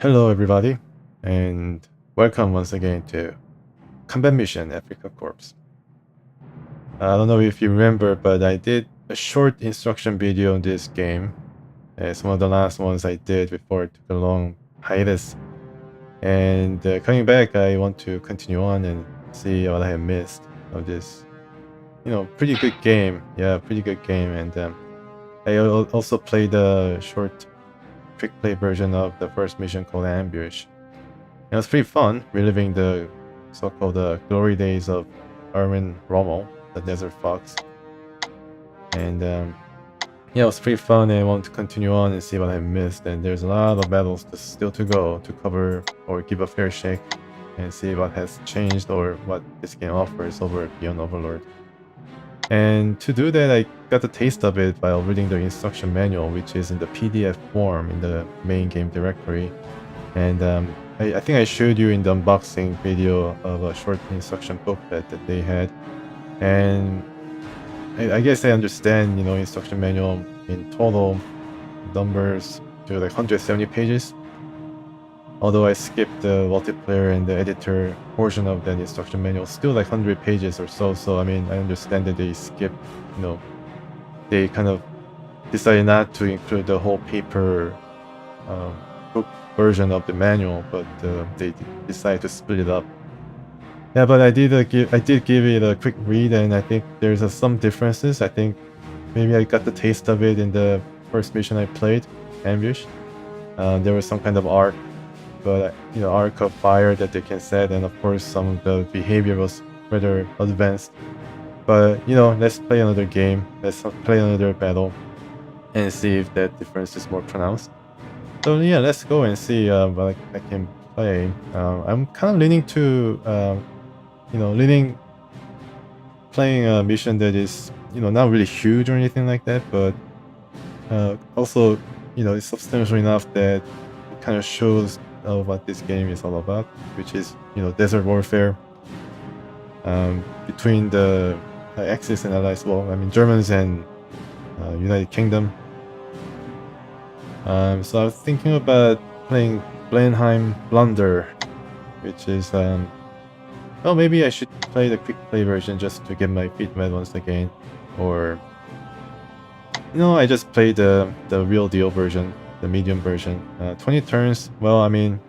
Hello everybody, and welcome once again to Combat Mission Afrika Korps. I don't know if you remember, but I did a short instruction video on this game. It's one of the last ones I did before it took a long hiatus. And coming back, I want to continue on and see what I have missed of this, pretty good game. Yeah, pretty good game. And I also played a short quick play version of the first mission called Ambush. It was pretty fun, reliving the so-called glory days of Rommel, the Desert Fox. And yeah, it was pretty fun, and I want to continue on and see what I missed. And there's a lot of battles still to go to cover or give a fair shake and see what has changed or what this game offers over Beyond Overlord. And to do that, I got the taste of it while reading the instruction manual, which is in the PDF form in the main game directory. And I think I showed you in the unboxing video of a short instruction booklet that they had. And I guess I understand, instruction manual in total numbers to like 170 pages. Although I skipped the multiplayer and the editor portion of that instruction manual, still like 100 pages or so. So I mean, I understand that they skipped, they kind of decided not to include the whole paper book version of the manual, but they decided to split it up. Yeah, but I did give it a quick read, and I think there's some differences. I think maybe I got the taste of it in the first mission I played, Ambush. There was some kind of arc, but arc of fire that they can set, and of course some of the behavior was rather advanced. But let's play another game. Let's play another battle, and see if that difference is more pronounced. So yeah, let's go and see what I can play. I'm kind of leaning to, playing a mission that is, not really huge or anything like that, but also, it's substantial enough that it kind of shows what this game is all about, which is, desert warfare between the Axis and Allies. Well, I mean, Germans and United Kingdom. So I was thinking about playing Blenheim Blunder, which is well, maybe I should play the quick play version just to get my feet wet once again, or I just played the real deal version, the medium version. 20 turns. Well, I mean,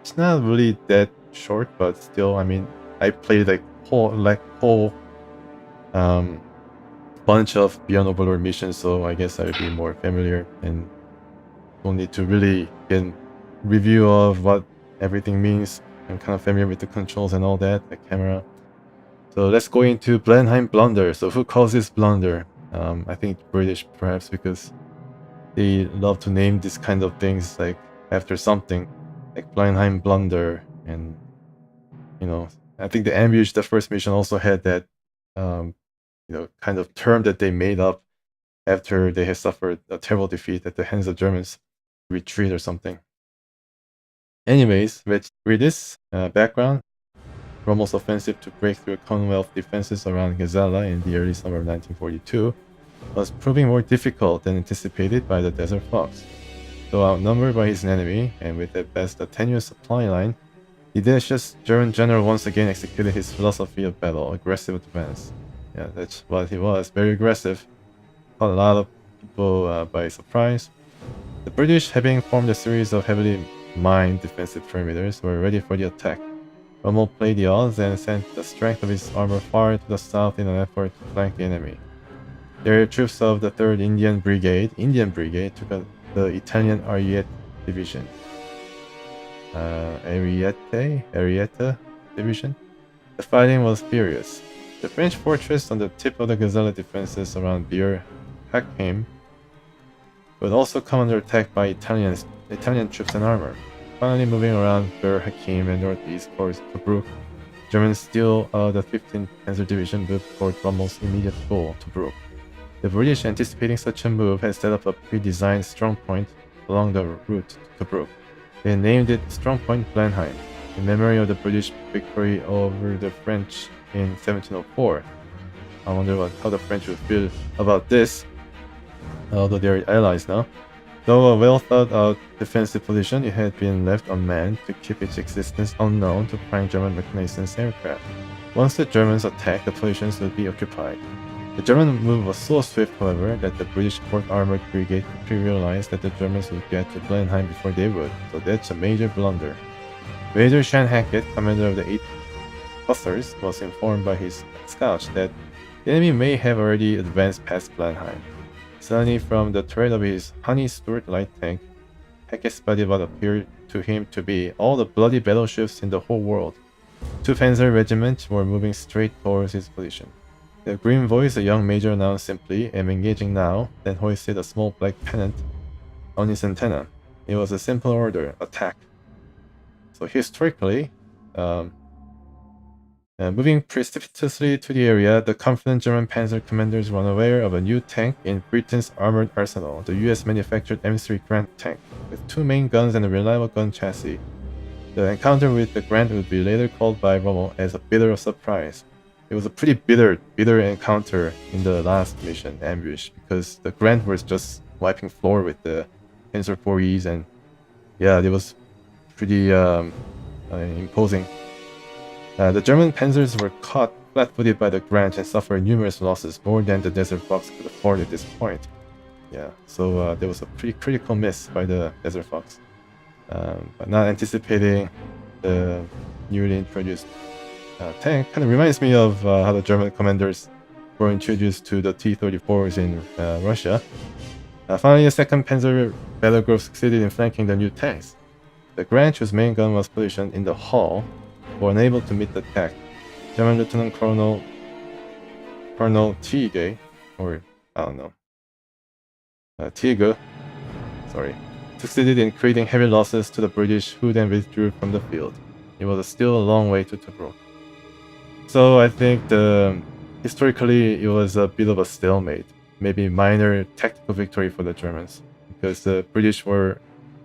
it's not really that short, but still, I mean, I played like whole bunch of Beyond Overlord missions, so I guess I would be more familiar and don't need to really get a review of what everything means. I'm kind of familiar with the controls and all that, the camera. So let's go into Blenheim Blunder. So who calls this Blunder? I think British, perhaps, because they love to name this kind of things like after something, like Blenheim Blunder. And I think the Ambush, the first mission, also had that kind of term that they made up after they had suffered a terrible defeat at the hands of Germans. Retreat or something. Anyways, with this background, Rommel's offensive to break through Commonwealth defenses around Gazala in the early summer of 1942 was proving more difficult than anticipated by the Desert Fox. Though outnumbered by his enemy, and with at best a tenuous supply line, the audacious German general once again executed his philosophy of battle, aggressive advance. Yeah, that's what he was, very aggressive. Caught a lot of people by surprise. The British, having formed a series of heavily mined defensive perimeters, were ready for the attack. Rommel played the odds and sent the strength of his armor far to the south in an effort to flank the enemy. The troops of the 3rd Indian Brigade took the Italian Ariete Division. Ariete Division? The fighting was furious. The French fortress on the tip of the Gazala defenses around Bir Hakeim would also come under attack by Italian troops and armor. Finally moving around Bir Hakeim and northeast towards Tobruk, Germans still the 15th Panzer Division moved toward Rommel's immediate goal, Tobruk. The British, anticipating such a move, had set up a pre-designed strongpoint along the route to Tobruk. They named it Strongpoint Blenheim, in memory of the British victory over the French in 1704. I wonder how the French would feel about this, although they're allies now. Though a well thought out defensive position, it had been left unmanned to keep its existence unknown to prime German reconnaissance aircraft. Once the Germans attacked, the positions would be occupied. The German move was so swift, however, that the British 4th Armored Brigade quickly realized that the Germans would get to Blenheim before they would, so that's a major blunder. Major Shan Hackett, commander of the 8th Hussars, was informed by his scouts that the enemy may have already advanced past Blenheim. Suddenly, from the turret of his Honey Stuart light tank, Hackett spotted what appeared to him to be all the bloody battleships in the whole world. 2 panzer regiments were moving straight towards his position. The grim voice, a young major announced simply, "I'm engaging now," then hoisted a small black pennant on his antenna. It was a simple order, attack. So historically, moving precipitously to the area, the confident German panzer commanders were unaware of a new tank in Britain's armored arsenal, the US-manufactured M3 Grant tank, with 2 main guns and a reliable gun chassis. The encounter with the Grant would be later called by Rommel as a bitter surprise. It was a pretty bitter encounter in the last mission, Ambush, because the Grant was just wiping floor with the Panzer 4Es, and yeah, it was pretty imposing. The German panzers were caught flat-footed by the Grant and suffered numerous losses, more than the Desert Fox could afford at this point. Yeah, so there was a pretty critical miss by the Desert Fox. But not anticipating the newly introduced tank kind of reminds me of how the German commanders were introduced to the T-34s in Russia. Finally, the 2nd Panzer battle group succeeded in flanking the new tanks. The Grant, whose main gun was positioned in the hull, were unable to meet the attack. German Lieutenant Colonel Tiege, or I don't know, Tiege, sorry, succeeded in creating heavy losses to the British, who then withdrew from the field. It was still a long way to Tobruk. So I think historically it was a bit of a stalemate, maybe minor tactical victory for the Germans, because the British were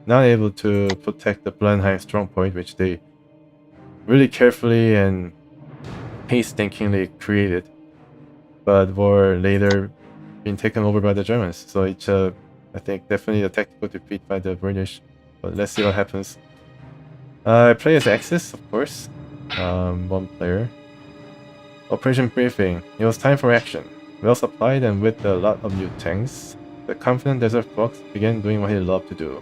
not able to protect the Blenheim strongpoint, which they really carefully and painstakingly created, but were later being taken over by the Germans. So it's I think definitely a tactical defeat by the British, but let's see what happens. I play as Axis, of course, 1 player. Operation Briefing. It was time for action. Well supplied and with a lot of new tanks, the confident Desert Fox began doing what he loved to do,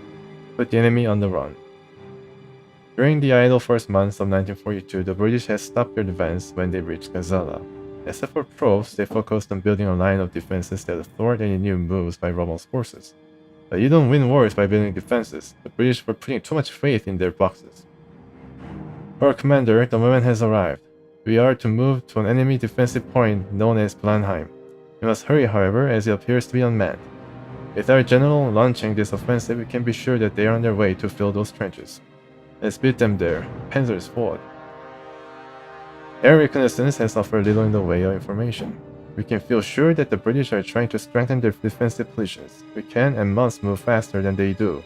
put the enemy on the run. During the idle first months of 1942, the British had stopped their advance when they reached Gazala. Except for probes, they focused on building a line of defenses that thwarted any new moves by Rommel's forces. But you don't win wars by building defenses. The British were putting too much faith in their boxes. Herr Commander, the moment has arrived. We are to move to an enemy defensive point known as Blenheim. We must hurry, however, as it appears to be unmanned. With our general launching this offensive, we can be sure that they are on their way to fill those trenches. Let's beat them there. Panzers forward. Air reconnaissance has offered little in the way of information. We can feel sure that the British are trying to strengthen their defensive positions. We can and must move faster than they do.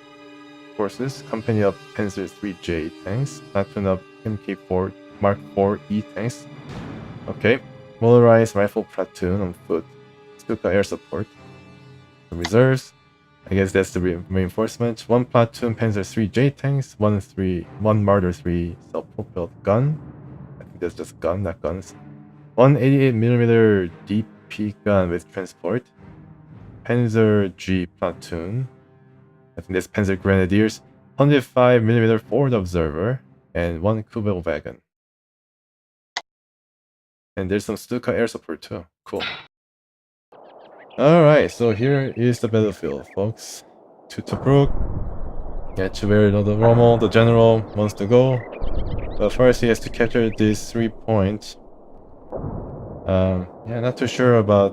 Forces, company of Panzer 3J tanks, platoon of MK4 Mark 4E tanks. Okay. Motorized rifle platoon on foot. Stuka air support. The reserves. I guess that's the reinforcement. 1 platoon Panzer 3J tanks, 1 Marder 3 self-propelled gun. I think that's just gun, not guns. 1 88mm DP gun with transport. Panzer G platoon. I think that's Panzer Grenadiers. 105mm forward observer. And 1 Kubel wagon. And there's some Stuka air support too. Cool. Alright, so here is the battlefield, folks. To Tobruk. Yeah, to where the Rommel, the general, wants to go. But first he has to capture these 3 points. Yeah, not too sure about...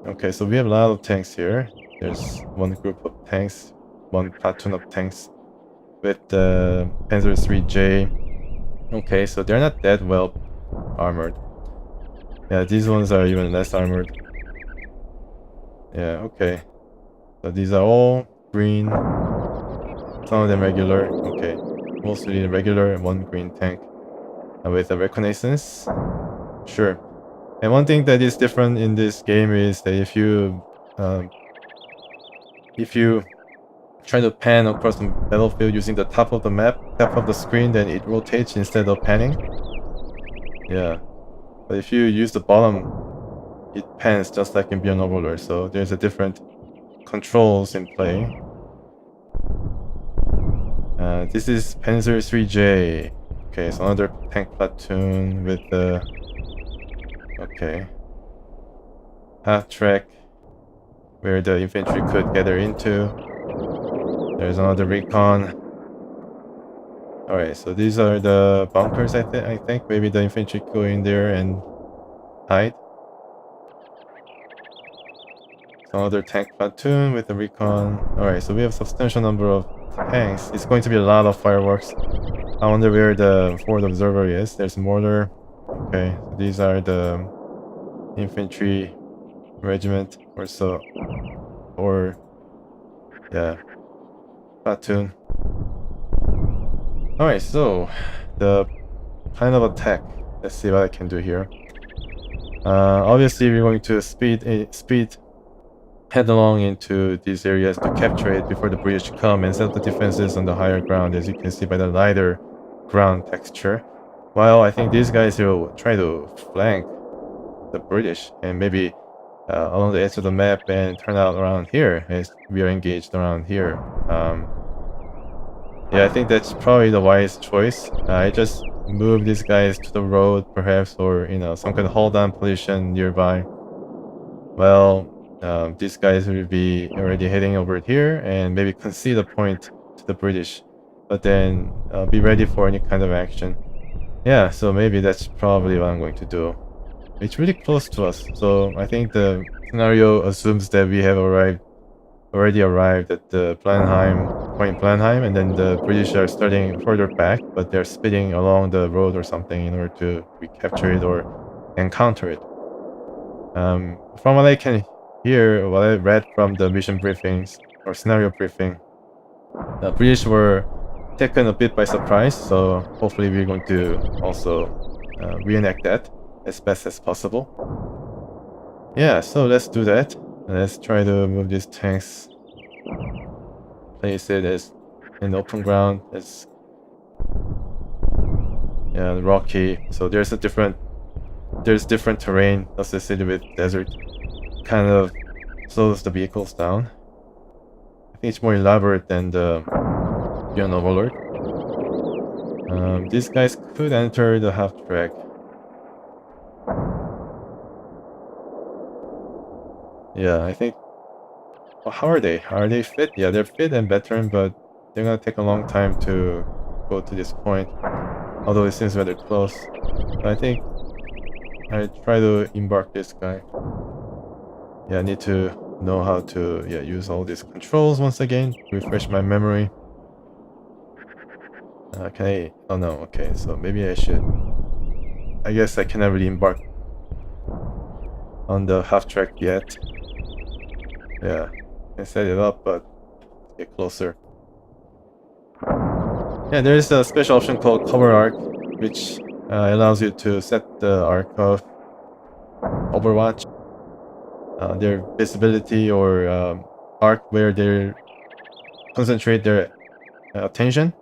Okay, so we have a lot of tanks here. There's 1 group of tanks, 1 platoon of tanks with the Panzer 3J. Okay, so they're not that well armored. Yeah, these ones are even less armored. Yeah, okay. So these are all green. Some of them regular. Okay. Mostly regular and 1 green tank. With a reconnaissance. Sure. And one thing that is different in this game is that if you try to pan across the battlefield using the top of the map, top of the screen, then it rotates instead of panning. Yeah, but if you use the bottom, it pans just like in Beyond Overlord, so there's a different controls in play. This is Panzer 3J. Okay, so another tank platoon with the... Okay. Half track where the infantry could gather into. There's another recon. Alright, so these are the bunkers, I think. Maybe the infantry go in there and hide. Another tank platoon with the recon. Alright, so we have a substantial number of tanks. It's going to be a lot of fireworks. I wonder where the forward observer is. There's mortar. Okay, so these are the infantry regiment or so. Or, yeah, platoon. Alright, so the plan of attack. Let's see what I can do here. Obviously, we're going to speed headlong into these areas to capture it before the British come and set up the defenses on the higher ground, as you can see by the lighter ground texture. While I think these guys will try to flank the British and maybe along the edge of the map and turn out around here as we are engaged around here. Yeah, I think that's probably the wise choice. I just move these guys to the road perhaps, or some kind of hold on position nearby. Well, these guys will be already heading over here and maybe concede a point to the British, but then be ready for any kind of action. Yeah, so maybe that's probably what I'm going to do. It's really close to us, so I think the scenario assumes that we have already arrived at the Point Blenheim, and then the British are starting further back, but they're speeding along the road or something in order to recapture it or encounter it. From what I can hear, what I read from the mission briefings or scenario briefing, the British were taken a bit by surprise, so hopefully we're going to also reenact that as best as possible. Yeah, so let's do that. Let's try to move these tanks, place it as in open ground, as rocky. So there's different terrain associated with desert. Kind of slows the vehicles down. I think it's more elaborate than the Beyond Overlord. These guys could enter the half track. Yeah, I think... Well, how are they? Are they fit? Yeah, they're fit and veteran, but they're gonna take a long time to go to this point. Although it seems rather close. But I think I try to embark this guy. Yeah, I need to know how to use all these controls once again. Refresh my memory. Can I... Oh no, okay, so maybe I should... I guess I cannot really embark on the half track yet. Yeah, I can set it up, but get closer. Yeah, there is a special option called cover arc, which allows you to set the arc of Overwatch. Their visibility or arc where they concentrate their attention.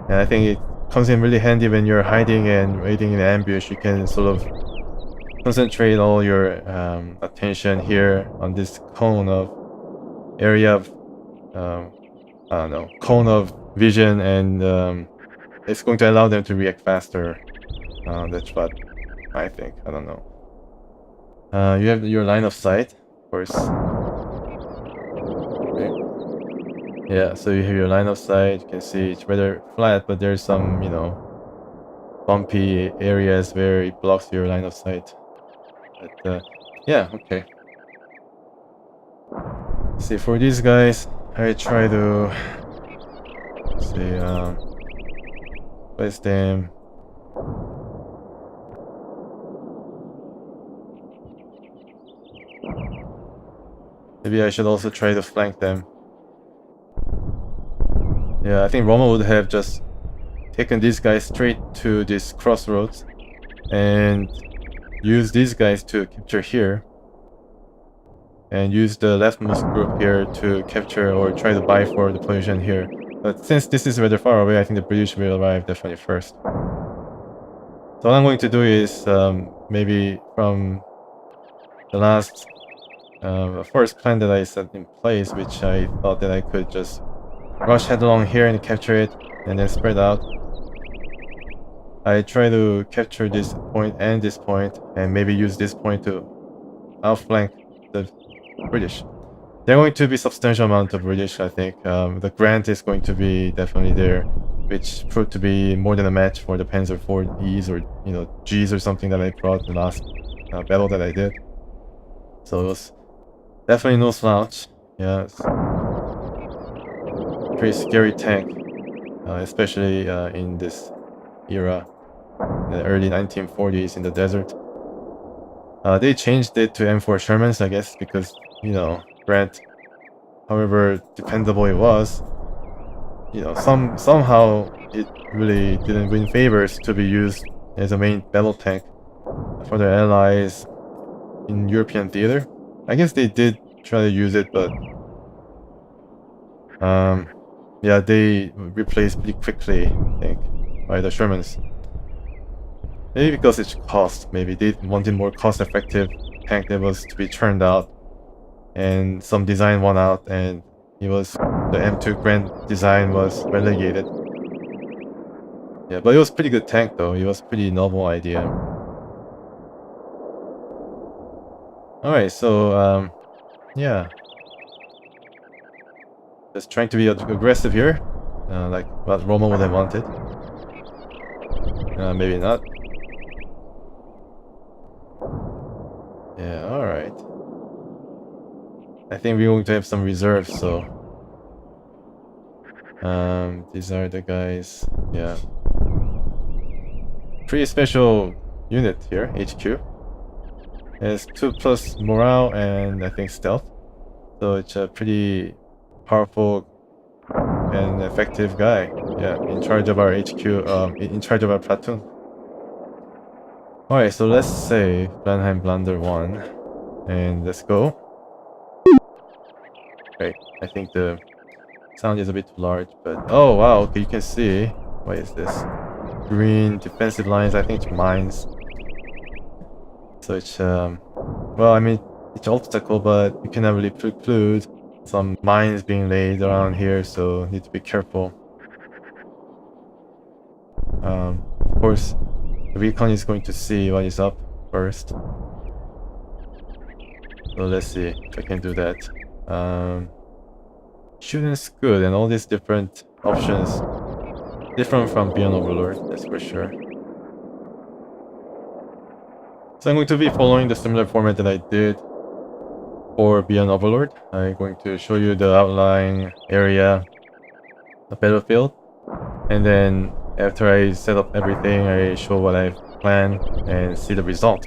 And I think it comes in really handy when you're hiding and waiting in ambush. You can sort of concentrate all your attention here on this cone of area of I don't know, cone of vision, and it's going to allow them to react faster. That's what I think. I don't know. You have your line of sight, of course. Okay. Yeah, so you have your line of sight. You can see it's rather flat, but there's some, bumpy areas where it blocks your line of sight. But yeah, okay. See, for these guys, I try to place them. Maybe I should also try to flank them. Yeah, I think Rommel would have just taken these guys straight to this crossroads and use these guys to capture here. and use the leftmost group here to capture or try to buy for the position here. But since this is rather far away, I think the British will arrive definitely first. So what I'm going to do is maybe from the last first plan that I set in place, which I thought that I could just rush headlong here and capture it and then spread out. I try to capture this point and this point and maybe use this point to outflank the British. There are going to be substantial amount of British, I think. The Grant is going to be definitely there, which proved to be more than a match for the Panzer IV's or G's or something that I brought the last battle that I did. So it was definitely no slouch. Yeah, it's pretty scary tank, especially in this era, the early 1940s in the desert. They changed it to M4 Shermans, I guess, because Grant, however dependable it was, somehow it really didn't win favors to be used as a main battle tank for their allies in European theater. I guess they did try to use it, but yeah, they replaced pretty quickly, I think, by the Shermans. Maybe because it's cost. Maybe they wanted more cost-effective tank that was to be churned out, and some design won out, and the M2 Grand design was relegated. Yeah, but it was a pretty good tank though. It was a pretty novel idea. Alright, so yeah, just trying to be aggressive here, like what Rommel would have wanted. Maybe not. Yeah, alright. I think we're going to have some reserves, so these are the guys. Yeah, pretty special unit here, HQ. It has 2+ morale and I think stealth, so it's a pretty powerful and effective guy. Yeah, in charge of our HQ, in charge of our platoon. Alright, so let's say Blenheim Blunder 1 and let's go. Okay, I think the sound is a bit too large, but oh wow, okay, you can see, what is this? Green defensive lines, I think it's mines. So it's well, I mean, it's obstacle, but you cannot really preclude some mines being laid around here, so need to be careful. Of course, the recon is going to see what is up first. So let's see if I can do that. Shooting's good, and all these different options, different from Beyond Overlord, that's for sure. So I'm going to be following the similar format that I did for Beyond Overlord. I'm going to show you the outlying area, the battlefield, and then after I set up everything, I show what I've planned and see the result.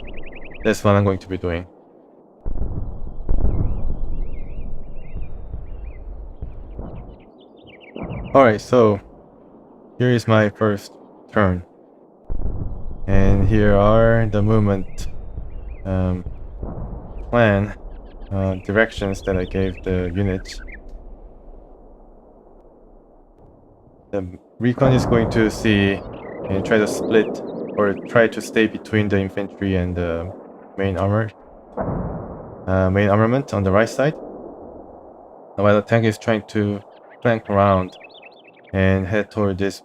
That's what I'm going to be doing. Alright, so here is my first turn. And here are the movement plan directions that I gave the units. The recon is going to see and try to split or try to stay between the infantry and the main armament on the right side, while the tank is trying to flank around and head toward this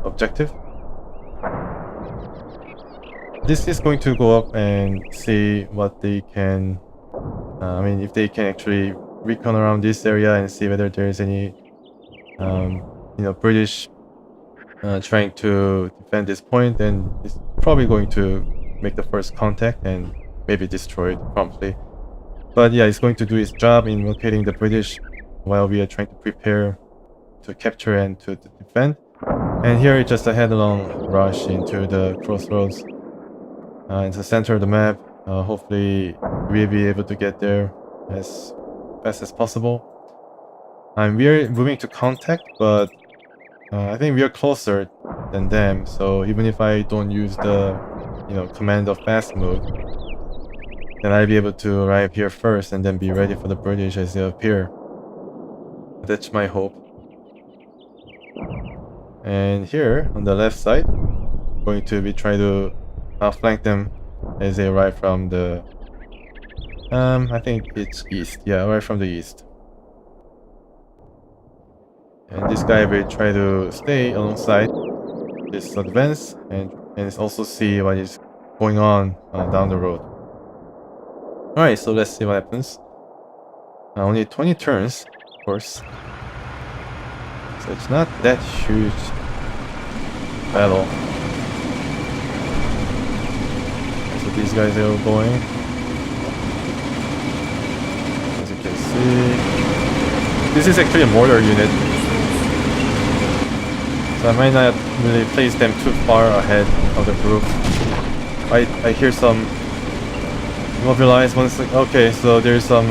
objective. This is going to go up and see what they can, I mean, if they can actually recon around this area and see whether there's any, British trying to defend this point, and it's probably going to make the first contact and maybe destroy it promptly. But yeah, it's going to do its job in locating the British while we are trying to prepare to capture and to defend. And here it's just a headlong rush into the crossroads. It's the center of the map. Hopefully we'll be able to get there as fast as possible. And we're moving to contact, but I think we are closer than them, so even if I don't use the command of fast move, then I'll be able to arrive here first and then be ready for the British as they appear. That's my hope. And here on the left side, going to be trying to flank them as they arrive from the I think it's east. Yeah, right from the east. And this guy will try to stay alongside this advance and also see what is going on down the road. Alright, so let's see what happens. Only 20 turns, of course. So it's not that huge battle. So these guys are all going. As you can see, this is actually a mortar unit. So I might not really place them too far ahead of the group. I hear some mobilize once. Okay, so there's some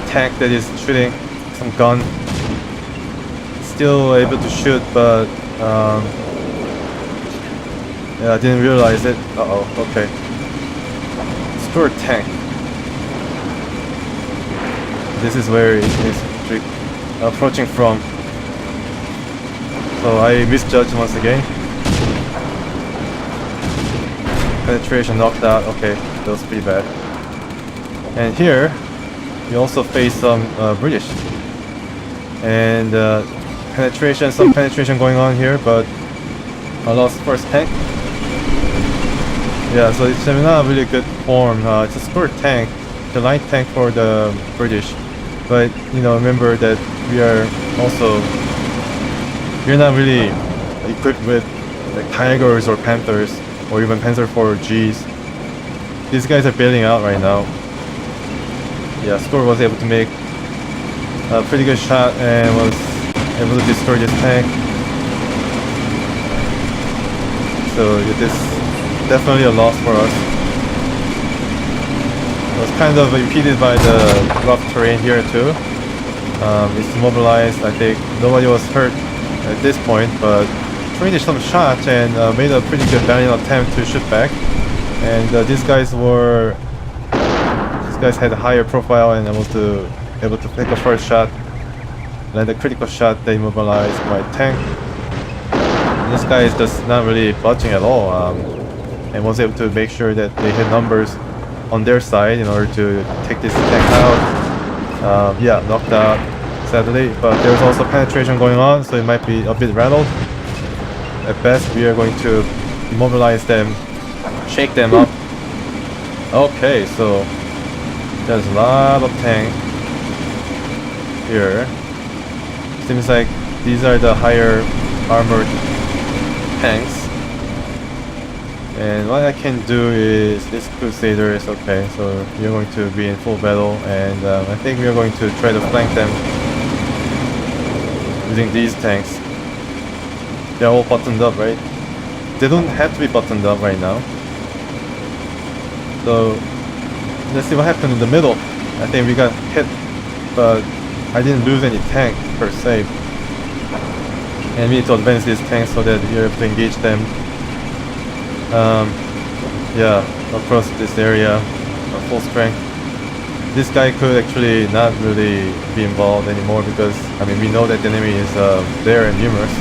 tank that is shooting some gun. Still able to shoot, but yeah, I didn't realize it. Okay. Stuart tank. This is where it is approaching from. So I misjudged once again. Penetration knocked out. Okay, that was pretty bad. And here, we also face some British. And some penetration going on here, but I lost first tank. Yeah, so it's not a really good form. It's a Stuart tank, the light tank for the British. But you know, remember that we're not really equipped with like Tigers or Panthers or even Panzer IVs. These guys are bailing out right now. Yeah, Stuart was able to make a pretty good shot and was able to destroy this tank. So this is definitely a loss for us. It was kind of impeded by the rough terrain here too. It's immobilized. I think nobody was hurt at this point, but traded some shots and made a pretty good valiant attempt to shoot back. And these guys had a higher profile and able to pick a first shot, land a critical shot that immobilized my tank. And this guy is just not really budging at all, and was able to make sure that they hit numbers on their side in order to take this tank out. Yeah, knocked out sadly, but there's also penetration going on, so it might be a bit rattled. At best, we are going to immobilize them, shake them up. Okay, so there's a lot of tank here. Seems like these are the higher armored tanks. And what I can do is this Crusaders. Okay, so we are going to be in full battle, and I think we are going to try to flank them using these tanks. They're all buttoned up, right? They don't have to be buttoned up right now. So let's see what happened in the middle. I think we got hit, but I didn't lose any tank per se. And we need to advance these tanks so that we are able to engage them. Yeah, across this area at full strength. This guy could actually not really be involved anymore because, I mean, we know that the enemy is there and numerous.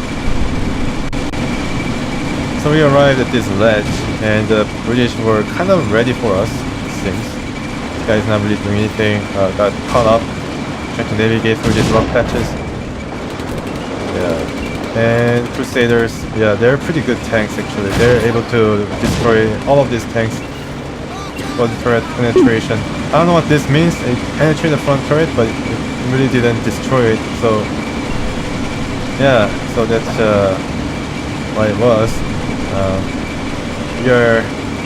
So we arrived at this ledge, and the British were kind of ready for us, it seems. This guy's not really doing anything, got caught up, trying to navigate through these rock patches. Yeah. And Crusaders, yeah, they're pretty good tanks actually. They're able to destroy all of these tanks for the turret penetration. I don't know what this means. It penetrated the front turret, but it really didn't destroy it. So yeah, so that's what it was.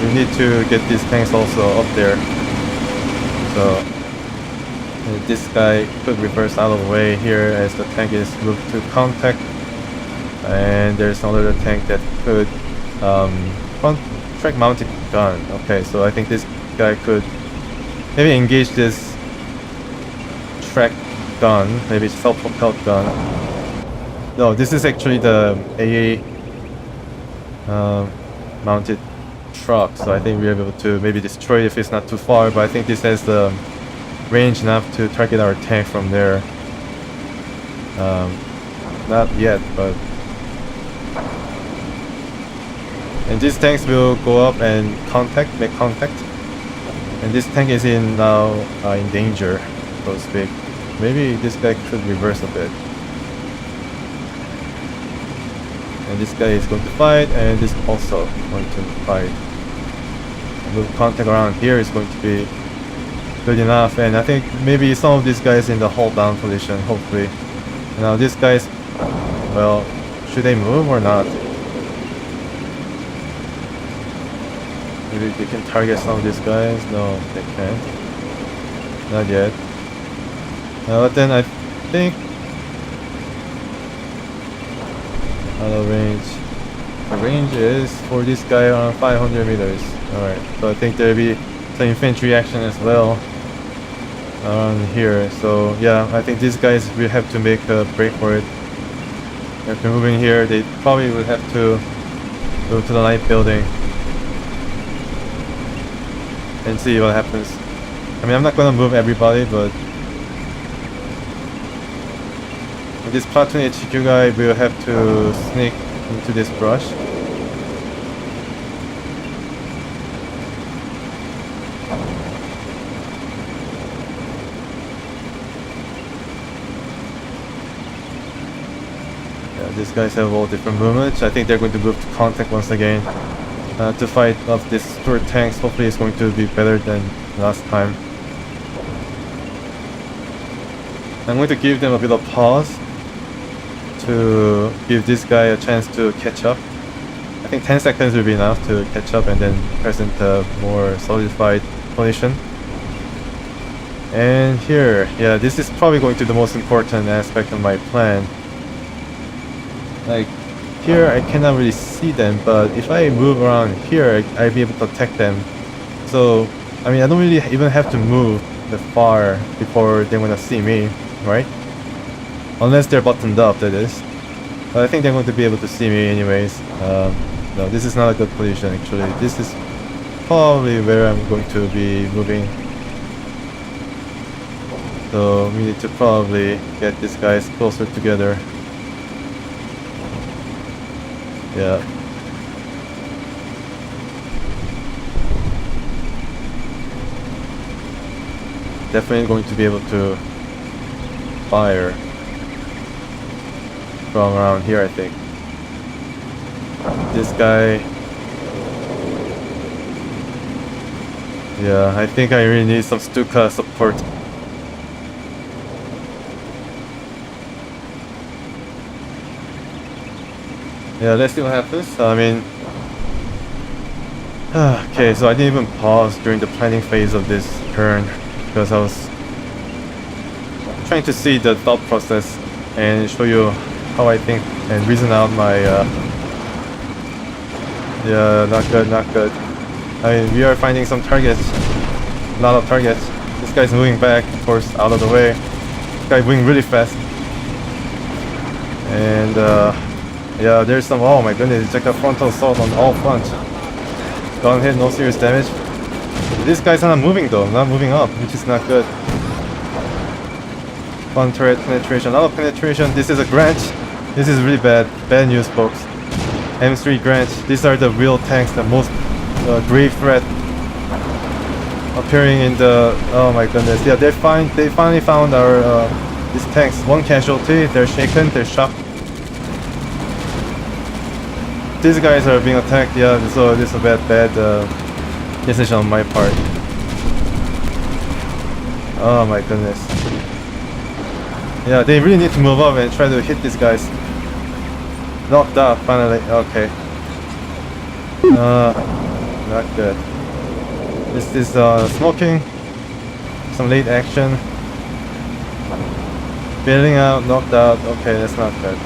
We need to get these tanks also up there. So this guy could reverse out of the way here as the tank is moved to contact. And there's another tank that could front track mounted gun. Okay, so I think this guy could maybe engage this track gun, maybe self-propelled gun. No, this is actually the AA mounted truck, so I think we're able to maybe destroy it if it's not too far, but I think this has the range enough to target our tank from there. Not yet, but... And these tanks will go up and make contact. And this tank is now in danger, so to speak. Maybe this guy could reverse a bit. And this guy is going to fight, and this also going to fight. The contact around here is going to be good enough, and I think maybe some of these guys in the hold down position, hopefully. Now these guys, well, should they move or not? Maybe they can target some of these guys. No, they can't. Not yet. But then I think out of range. The range is for this guy around 500 meters. Alright, so I think there'll be some infantry action as well around here. So yeah, I think these guys will have to make a break for it. If they're moving here, they probably would have to go to the light building and see what happens. I mean, I'm not gonna move everybody, but this platoon HQ guy will have to sneak into this brush. Yeah, these guys have all different movements. I think they're going to move to contact once again to fight off this Stuart tanks. Hopefully it's going to be better than last time. I'm going to give them a bit of pause to give this guy a chance to catch up. I think 10 seconds will be enough to catch up and then present a more solidified position. And here, yeah, this is probably going to be the most important aspect of my plan. Like, here I cannot really see them, but if I move around here, I'll be able to attack them. So, I mean, I don't really even have to move that far before they're gonna see me, right? Unless they're buttoned up, that is. But I think they're going to be able to see me anyways. No, this is not a good position actually. This is probably where I'm going to be moving. So we need to probably get these guys closer together. Yeah. Definitely going to be able to fire from around here, I think. This guy... Yeah, I think I really need some Stuka support. Yeah, let's see what happens. I mean... okay, so I didn't even pause during the planning phase of this turn because I was trying to see the thought process and show you how I think and reason out my yeah, not good, not good. I mean, we are finding some targets, a lot of targets. This guy's moving back, of course, out of the way. This guy's moving really fast. And yeah, there's some, oh my goodness, it's like a frontal assault on all fronts. Don't hit, no serious damage. These guys are not moving though, not moving up, which is not good. One turret penetration, a lot of penetration. This is a Grant. This is really bad. Bad news, folks. M3 Grant. These are the real tanks, the most grave threat appearing in the... Oh my goodness. Yeah, they finally found our these tanks. One casualty. They're shaken. They're shocked. These guys are being attacked. Yeah, so this is a bad decision on my part. Oh my goodness. Yeah, they really need to move up and try to hit these guys. Knocked out, finally. Okay. Not good. This is smoking. Some late action. Bailing out, knocked out. Okay, that's not good.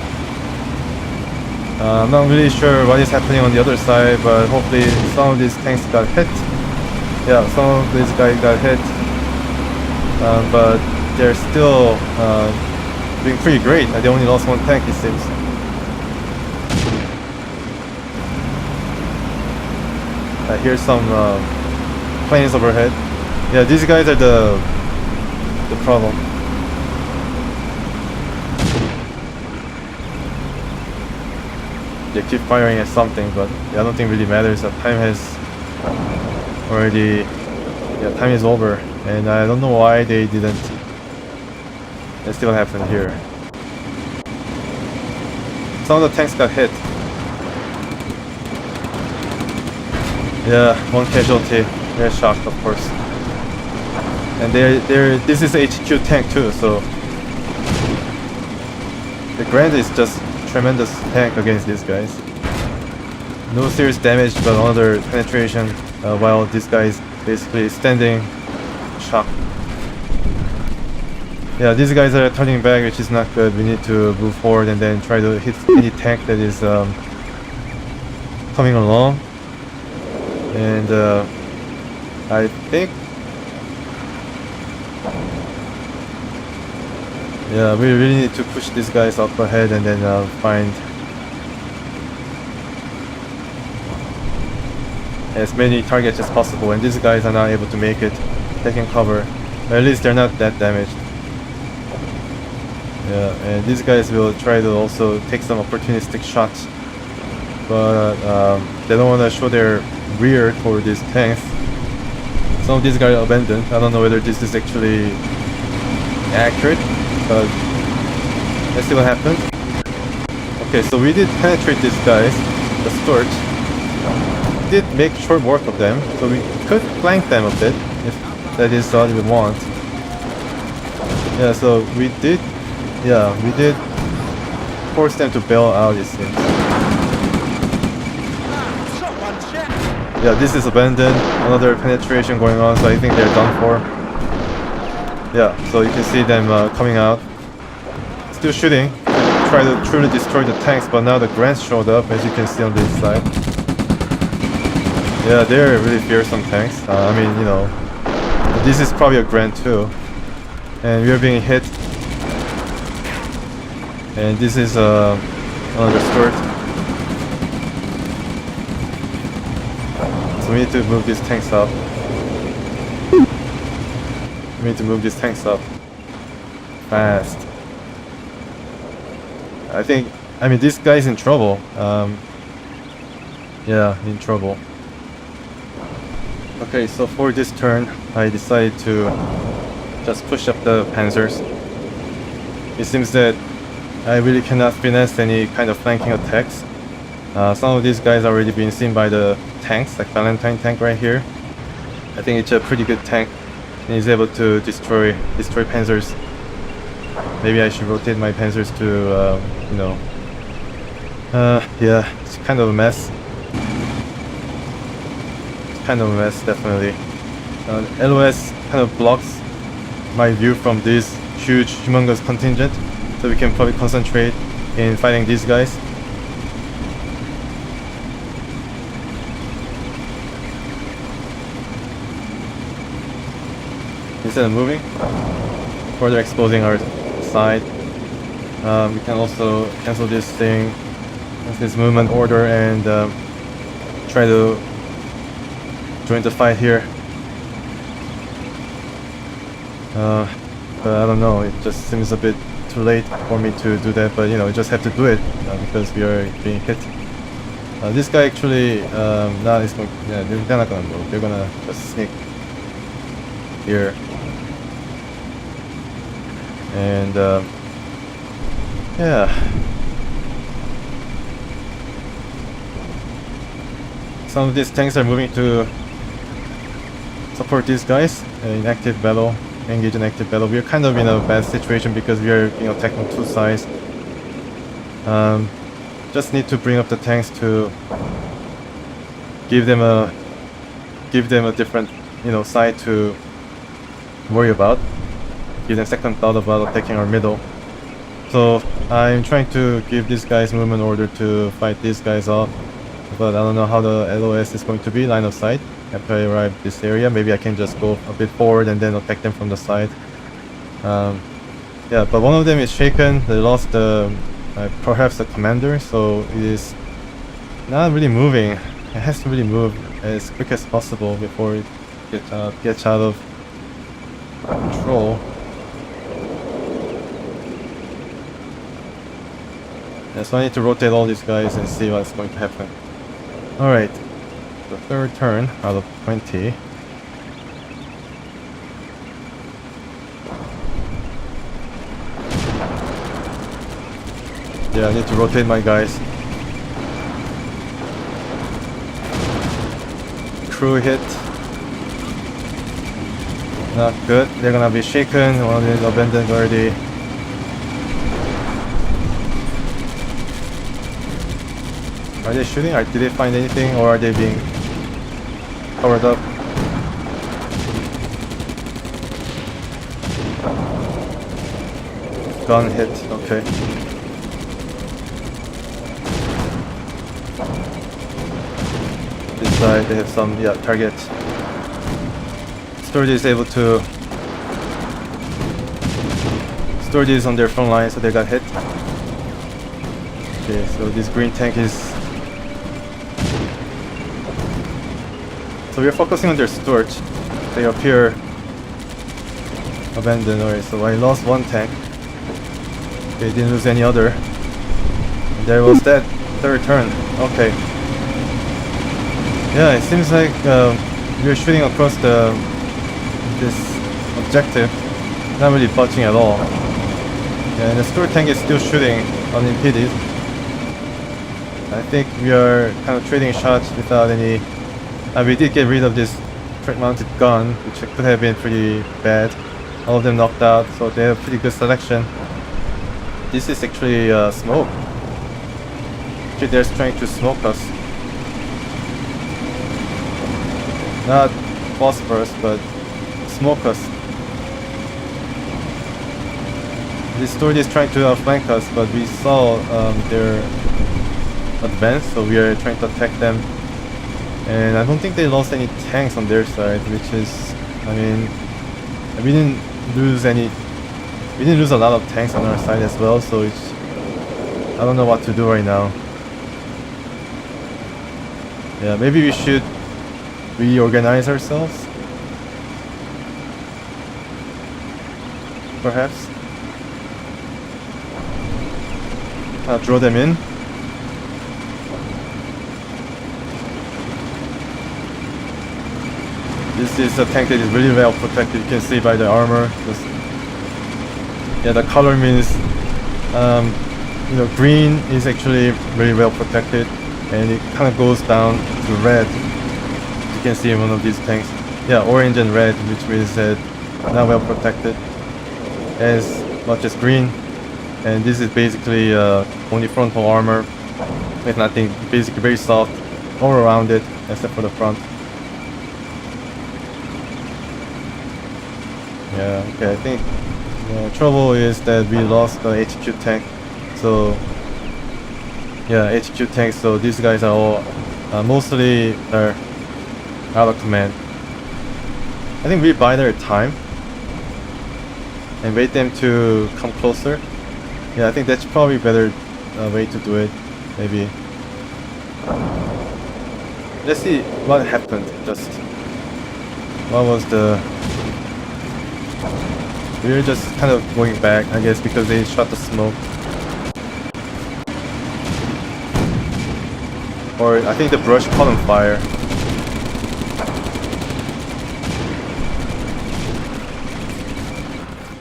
I'm not really sure what is happening on the other side, but hopefully some of these tanks got hit. Yeah, some of these guys got hit. But they're still doing pretty great. They only lost one tank, it seems. I hear some planes overhead. Yeah, these guys are the problem. They keep firing at something, but I don't think it really matters. The time has already... Yeah, time is over. And I don't know why they didn't... Let's see what happened here. Some of the tanks got hit. Yeah, one casualty. They're shocked, of course. And this is HQ tank too, so... The Grant is just tremendous tank against these guys. No serious damage, but another penetration, while this guy is basically standing shocked. Yeah, these guys are turning back, which is not good. We need to move forward and then try to hit any tank that is coming along. And I think... Yeah, we really need to push these guys up ahead and then find as many targets as possible. And these guys are not able to make it, taking cover. At least they're not that damaged. Yeah, and these guys will try to also take some opportunistic shots, but they don't want to show their rear toward these tanks. Some of these guys are abandoned. I don't know whether this is actually accurate, but let's see what happens. Okay, so we did penetrate these guys, the Stuarts. We did make short work of them, so we could flank them a bit if that is what we want. Yeah, so we did force them to bail out, it seems. Yeah, this is abandoned. Another penetration going on, so I think they're done for. Yeah, so you can see them coming out. Still shooting. Try to truly destroy the tanks, but now the Grants showed up, as you can see on this side. Yeah, they're really fearsome tanks. I mean, you know, this is probably a Grant too. And we are being hit. And this is another Stuart. So we need to move these tanks up. We need to move these tanks up fast. I mean, this guy's in trouble. Yeah, in trouble. Okay, so for this turn, I decided to just push up the panzers. It seems that I really cannot finesse any kind of flanking attacks. Some of these guys are already being seen by the tanks, like Valentine tank right here. I think it's a pretty good tank, and he's able to destroy panzers. Maybe I should rotate my panzers to, you know... yeah, it's kind of a mess. It's kind of a mess, definitely. LOS kind of blocks my view from this huge, humongous contingent, so we can probably concentrate in fighting these guys. Instead of moving, further exposing our side. We can also cancel this thing, this movement order, and try to join the fight here. But I don't know, it just seems a bit too late for me to do that, but you know, we just have to do it because we are being hit. This guy actually, now is going, yeah, they're not gonna move, they're gonna just sneak here. And yeah, some of these tanks are moving to support these guys in active battle, engage in active battle. We are kind of in a bad situation because we are, you know, attacked on two sides. Just need to bring up the tanks to give them a different, you know, side to worry about. Give them second thought about attacking our middle. So I'm trying to give these guys movement order to fight these guys off, but I don't know how the LOS is going to be, line of sight. After I arrive this area, maybe I can just go a bit forward and then attack them from the side. Yeah, but one of them is shaken. They lost perhaps the commander, so it is not really moving. It has to really move as quick as possible before it gets out of control. Yeah, so I need to rotate all these guys and see what's going to happen. Alright, the third turn out of 20. Yeah, I need to rotate my guys. Crew hit. Not good. They're gonna be shaken. One is abandoned already. Are they shooting? Did they find anything, or are they being covered up? Gun hit. Okay. This side they have some target. Stuarts is able to. Stuarts is on their front line, so they got hit. Okay, so this green tank is. So we're focusing on their Stuarts. They appear abandoned. Alright, so I lost one tank. Okay, didn't lose any other. And there was that third turn. Okay. Yeah, it seems like we're shooting across this objective, not really budging at all. Yeah, and the Stuart tank is still shooting unimpeded. I think we are kind of trading shots without any. We did get rid of this track-mounted gun, which could have been pretty bad. All of them knocked out, so they have pretty good selection. This is actually smoke. Actually, they're trying to smoke us. Not phosphorus, but smoke us. This Stuart is trying to flank us, but we saw their advance, so we are trying to attack them. And I don't think they lost any tanks on their side, which is, I mean, we didn't lose a lot of tanks on our side as well, so it's, I don't know what to do right now. Yeah, maybe we should reorganize ourselves, perhaps. Draw them in. This is a tank that is really well protected. You can see by the armor. Yeah, the color means, green is actually very well protected, and it kind of goes down to red. You can see in one of these tanks. Yeah, orange and red, which means that not well protected as much as green. And this is basically only frontal armor with nothing, basically very soft all around it except for the front. Yeah, okay, I think the trouble is that we lost the HQ tank. So yeah, HQ tanks, so these guys are all mostly are out of command. I think we buy their time and wait them to come closer. Yeah, I think that's probably a better way to do it, maybe. Let's see what happened, just. What was the... We were just kind of going back, I guess, because they shot the smoke. Or I think the brush caught on fire.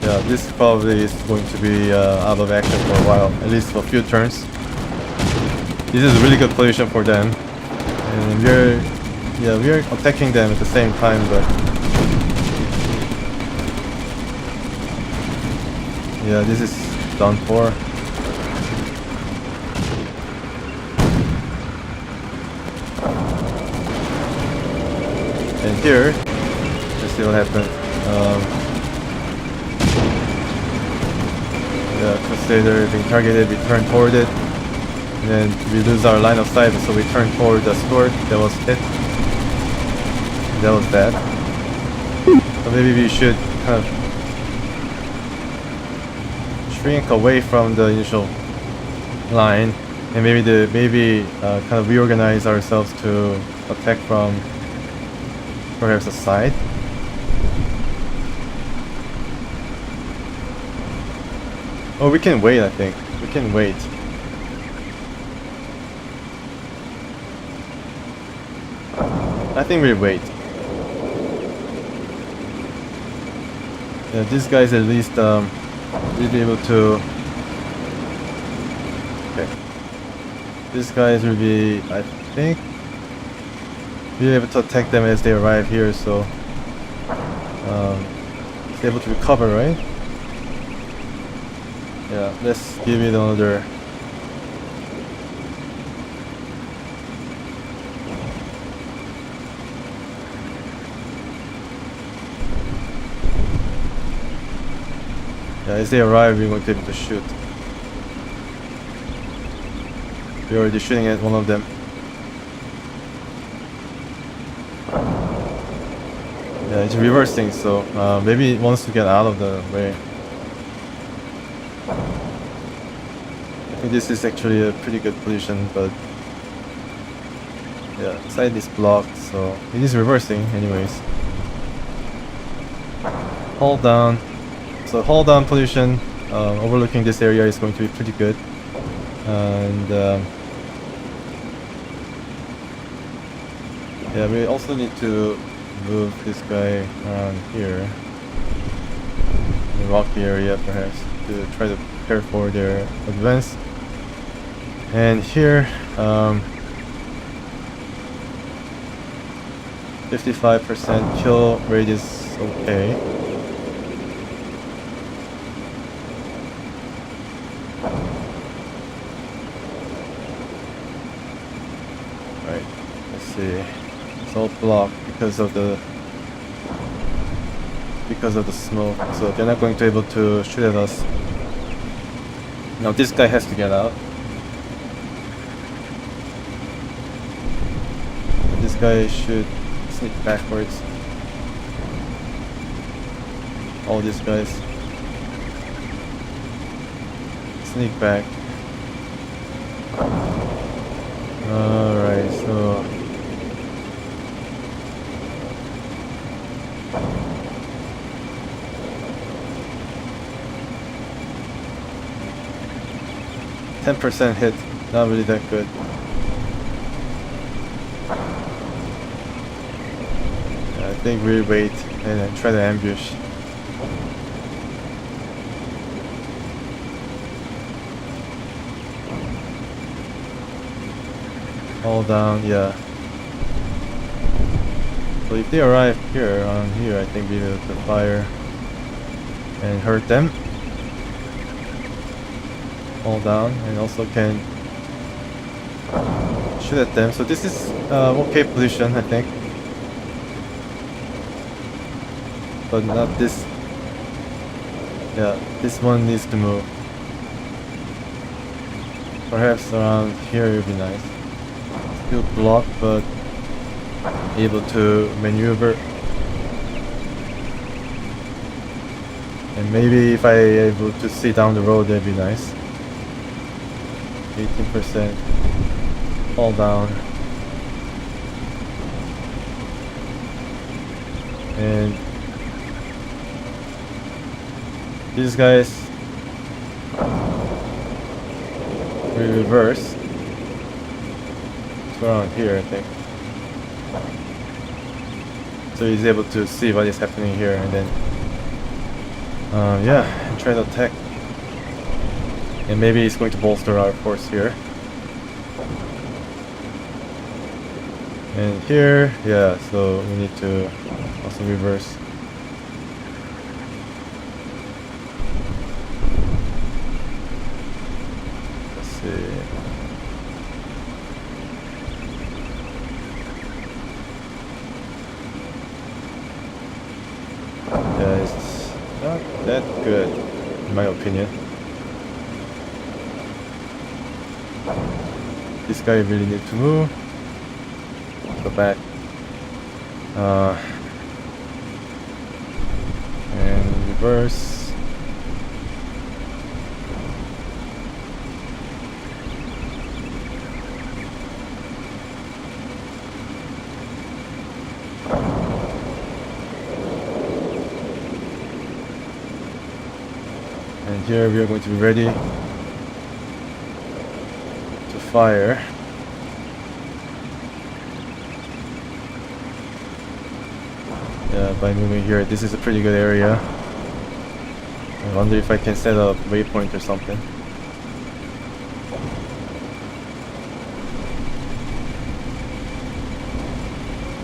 Yeah, this probably is going to be out of action for a while, at least for a few turns. This is a really good position for them, and we're attacking them at the same time, but yeah, this is done for. And here, let's see what happens. The Crusader being targeted, we turn toward it, and then we lose our line of sight, so we turn toward the Stuart that was hit. That was that. So maybe we should kind of shrink away from the initial line and maybe kind of reorganize ourselves to attack from perhaps the side. Oh, we can wait. I think we can wait. I think we'll wait. Yeah, these guys at least will be able to. Okay. These guys will be, I think, be able to attack them as they arrive here. So it's able to recover, right? Yeah. Let's give it another. Yeah, as they arrive, we're going to be able to shoot. We're already shooting at one of them. Yeah, it's reversing, so maybe it wants to get out of the way. I think this is actually a pretty good position, but yeah, side is blocked, so it is reversing anyways. Hold down. So hold down position overlooking this area is going to be pretty good, and yeah, we also need to move this guy around here, the rocky area perhaps, to try to prepare for their advance. And here 55% kill rate is okay. It's all blocked because of the smoke, so they're not going to be able to shoot at us. Now this guy has to get out. This guy should sneak backwards. All these guys sneak back. Alright, so 10% hit, not really that good. Yeah, I think we'll wait and then try to ambush. All down, yeah. So if they arrive here, on here, I think we'll be able to fire and hurt them. All down, and also can shoot at them. So this is okay position, I think, but not this. Yeah, this one needs to move. Perhaps around here would be nice. Still blocked, but able to maneuver. And maybe if I able to see down the road, that'd be nice. 18%. Fall down. And these guys will reverse. It's around here, I think. So he's able to see what is happening here, and then yeah, try to attack. And maybe he's going to bolster our force here. And here, yeah, so we need to also reverse. Let's see. Yeah, it's not that good, in my opinion. This guy really needs to move. Go back. And reverse. And here we are going to be ready to fire. Yeah, by moving here, this is a pretty good area. I wonder if I can set a waypoint or something.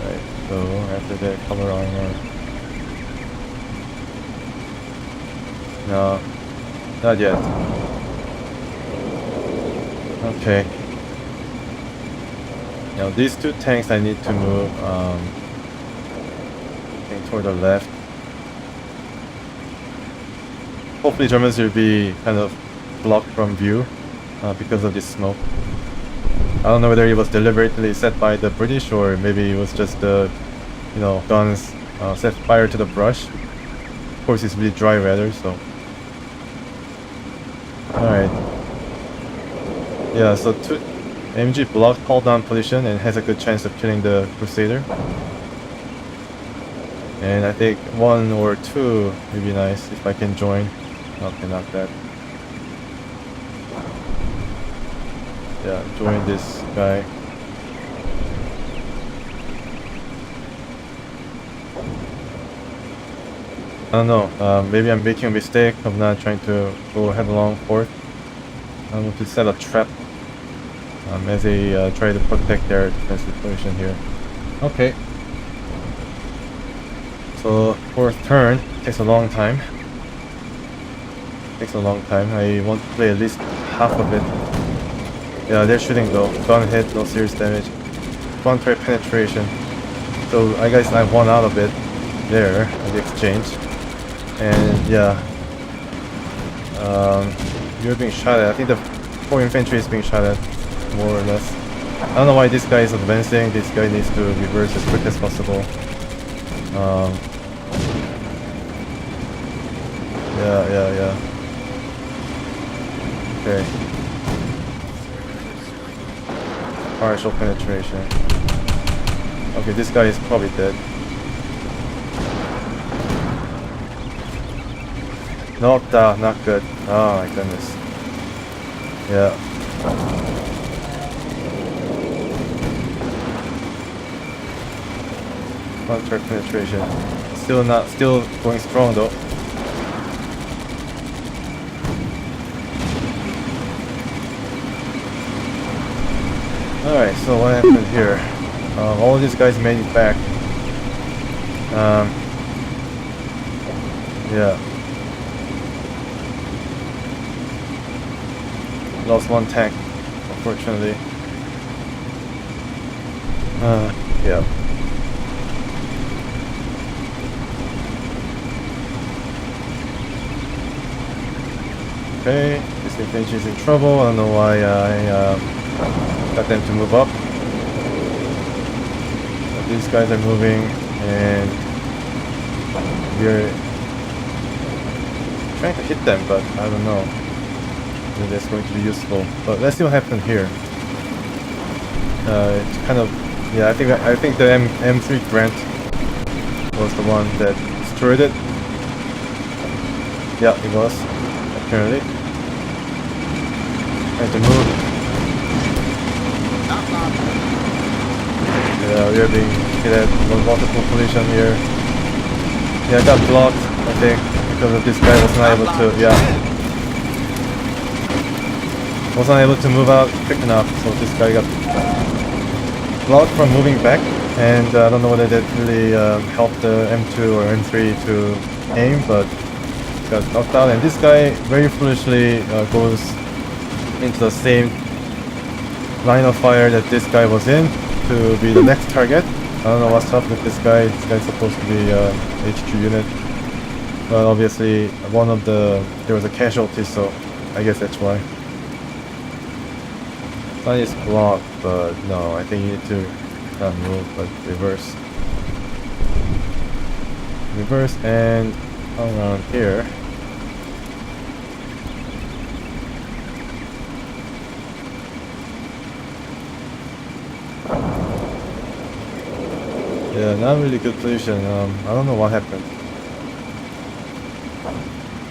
Right, so after that, color armor. No, not yet. Okay. Now these two tanks I need to move toward the left. Hopefully Germans will be kind of blocked from view because of this smoke. I don't know whether it was deliberately set by the British or maybe it was just the, you know, guns set fire to the brush. Of course it's really dry weather, so. Alright. Yeah, so MG blocked hold down position and has a good chance of killing the Crusader. And I think 1 or 2 would be nice if I can join. Okay, not that. Yeah, join this guy. I don't know, maybe I'm making a mistake of not trying to go headlong forth. I'm going to set a trap as they try to protect their defensive position here. Okay. So, fourth turn takes a long time. I want to play at least half of it. Yeah, they're shooting though. Gun hit, no serious damage. Front turret penetration. So I guess I won out of it there at the exchange. And yeah, you're being shot at. I think the 4 infantry is being shot at, more or less. I don't know why this guy is advancing. This guy needs to reverse as quick as possible. Yeah. Okay. Partial penetration. Okay, this guy is probably dead. Not good. Oh my goodness. Yeah. Counter penetration. Still going strong though. Alright, so what happened here? All of these guys made it back. Yeah. Lost 1 tank, unfortunately. Yeah. Okay, this infantry is in trouble. I don't know why I got them to move up. But these guys are moving, and we're trying to hit them, but I don't know. Maybe that's going to be useful. But let's see what happened here. It's kind of, yeah. I think the M3 Grant was the one that destroyed it. Yeah, it was apparently. Trying to move. Yeah, we are being hit at multiple position here. Yeah, I got blocked, I think, because of this guy was not able to, wasn't able to move out quick enough, so this guy got blocked from moving back, and I don't know whether that really helped the M2 or M3 to aim, but got knocked out, and this guy very foolishly goes into the same line of fire that this guy was in to be the next target. I don't know what's up with this guy. This guy's supposed to be HQ unit, but obviously there was a casualty, so I guess that's why. Sun is blocked, but no, I think you need to not move, but reverse. Reverse and come around here. Yeah, not really good position. I don't know what happened.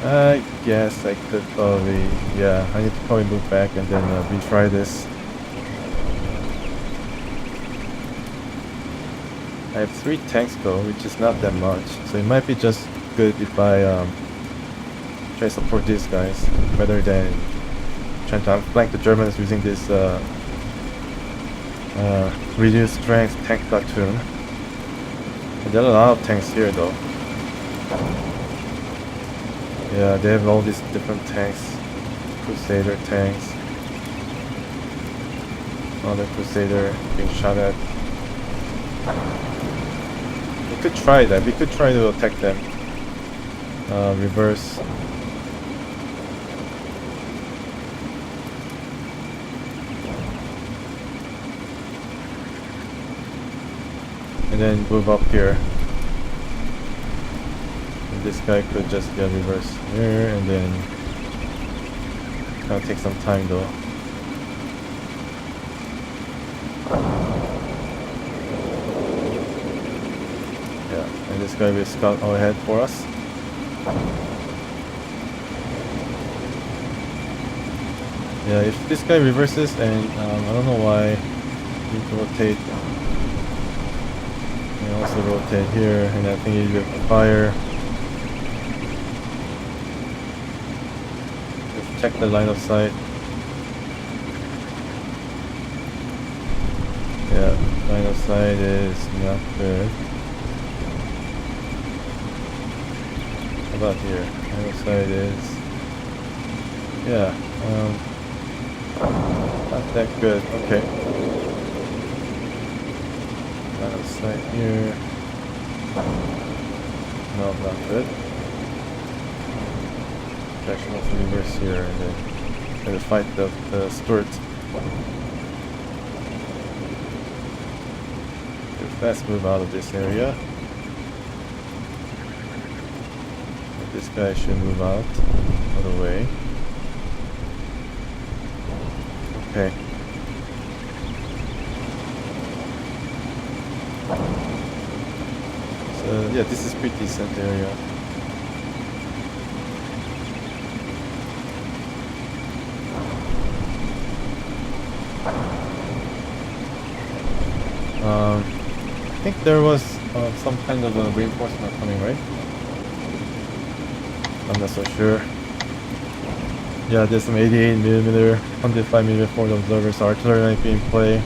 I guess I could probably, yeah, I need to probably move back and then retry this. I have 3 tanks though, which is not that much, so it might be just good if I try to support these guys rather than trying to outflank the Germans using this reduced strength tank platoon. And there are a lot of tanks here though. Yeah, they have all these different tanks. Crusader tanks. Another Crusader being shot at. We could try that. We could try to attack them. Reverse. And then move up here. And this guy could just get reverse here and then it's gonna take some time though. Yeah, and this guy will scout ahead for us. Yeah, if this guy reverses and I don't know why we need to rotate. And also rotate here, and I think he will fire. Just check the line of sight. Yeah, line of sight is not good. How about here? Line of sight is, yeah, not that good. Okay. Line of sight here. No, not good. Actually, let's reverse here and then try to fight the Stuarts. Do a fast move out of this area. But this guy should move out of the way. Okay. So yeah, this is pretty decent area. I think there was some kind of a reinforcement coming, right? I'm not so sure. Yeah, there's some 88mm, 105mm forward observers, artillery might be in play.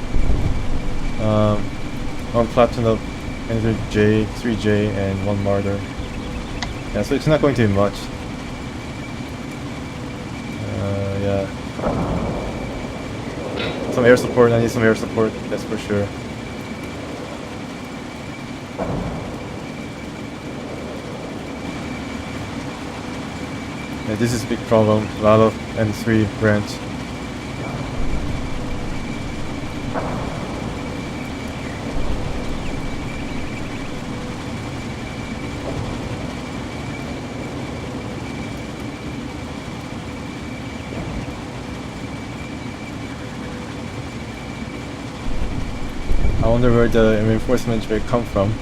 One platoon of Panzer J, 3J, and 1 Marder. Yeah, so it's not going to be much. Yeah. Some air support, I need some air support, that's for sure. Yeah, this is a big problem, a lot of M3 branch. I wonder where the reinforcements will come from.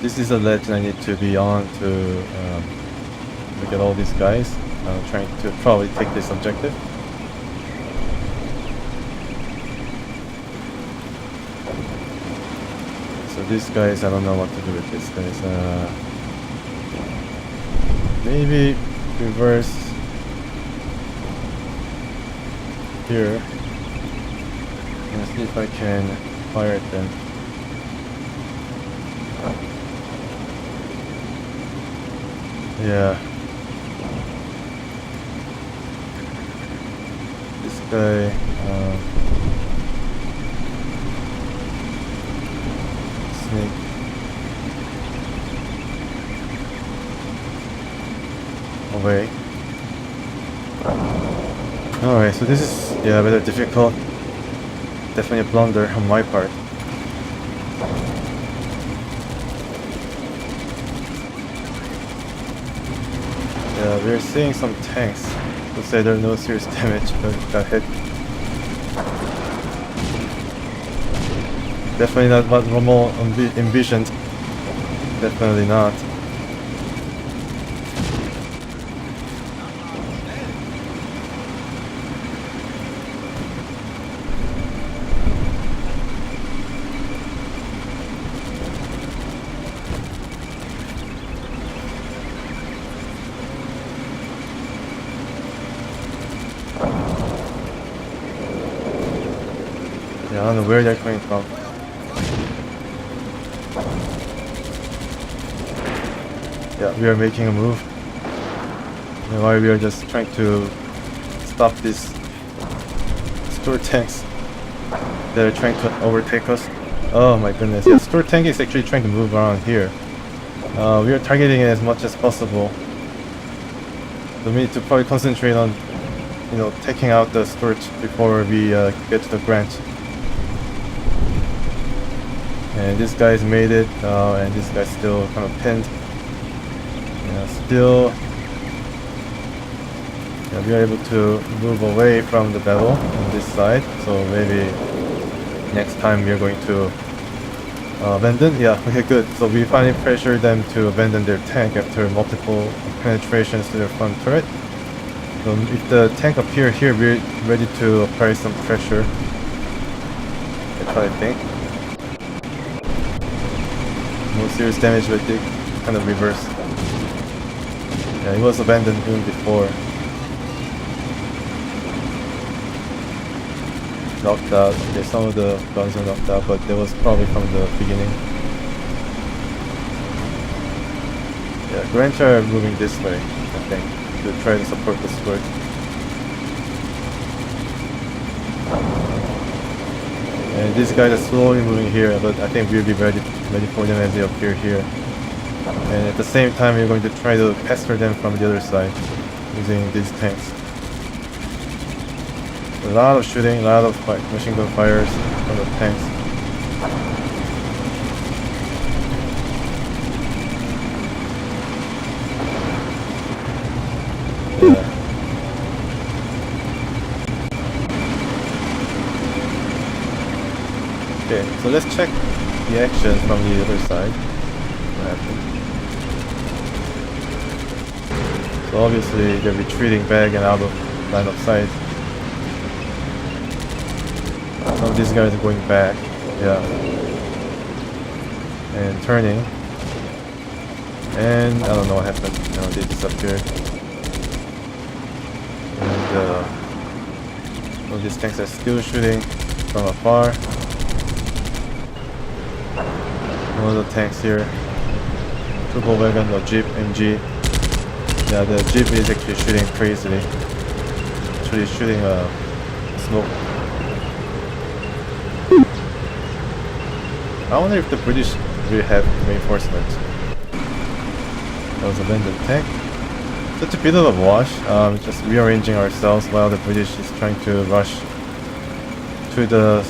This is a ledge I need to be on to look at all these guys. I'm trying to probably take this objective. So these guys, I don't know what to do with these guys. Maybe reverse here and see if I can fire at them. Yeah. This guy, snake. Away. Alright, so this is, yeah, rather difficult. Definitely a blunder on my part. Yeah, we're seeing some tanks. To say there are no serious damage, but got hit. Definitely not what Rommel envisioned. Definitely not. Yeah, I don't know where they're coming from. Yeah, we are making a move. And while we are just trying to stop these Stuart tanks that are trying to overtake us. Oh my goodness, yeah, Stuart tank is actually trying to move around here. We are targeting it as much as possible. So we need to probably concentrate on, you know, taking out the Stuarts before we get to the Grant. And this guy's made it, and this guy's still kind of pinned. Yeah, still, yeah, we are able to move away from the battle on this side. So maybe next time we are going to abandon. Yeah, okay, good. So we finally pressured them to abandon their tank after multiple penetrations to their front turret. So if the tank appear here, we're ready to apply some pressure. That's what I think. More serious damage with the kind of reverse. Yeah, it was abandoned even before. Knocked out. Okay, some of the guns are knocked out, but that was probably from the beginning. Yeah, Grants are moving this way, I think, to try to support the Stuart. And these guys are slowly moving here, but I think we'll be ready for them as they appear here. And at the same time, we're going to try to pester them from the other side using these tanks. A lot of shooting, a lot of machine gun fires from the tanks. Yeah. Okay, so let's check the action from the other side. What happened? So obviously they're retreating back and out of line of sight. Some of these guys are going back, yeah, and turning, and I don't know what happened. You know, they disappeared, and some of these tanks are still shooting from afar. One of the tanks here, turbo wagon or jeep MG. Yeah, the jeep is actually shooting crazily. Actually shooting smoke. I wonder if the British really have reinforcements. That was a abandoned tank. Such a bit of a wash. Just rearranging ourselves while the British is trying to rush to the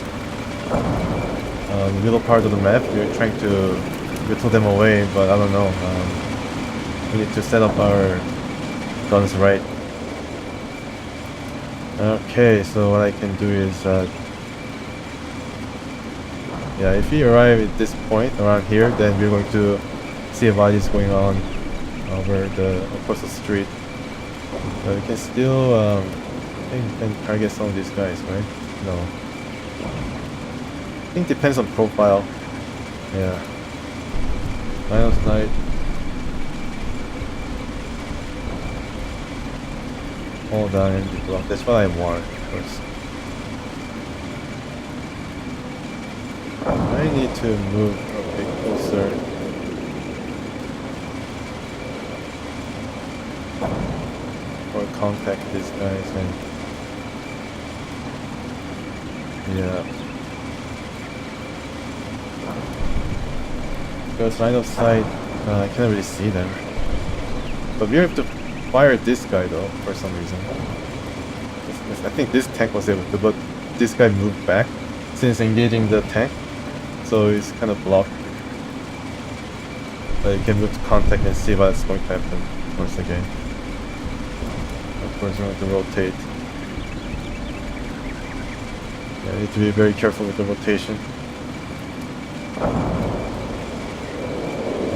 middle part of the map. We're trying to whittle them away, but I don't know. We need to set up our guns right. Okay, so what I can do is yeah, if we arrive at this point around here, then we're going to see what is going on over across the street. But we can still, I think we can target some of these guys, right? No. I think it depends on profile. Yeah. Line of sight. Hold down and block. That's what I want, of course. I need to move a bit closer. Or contact these guys and yeah. Because line of sight, I can't really see them. But we have to fire this guy though, for some reason. I think this tank was able to, but this guy moved back since engaging the tank. So it's kind of blocked. But you can move to contact and see what's going to happen once again. Of course, we're going to rotate. Yeah, you need to be very careful with the rotation.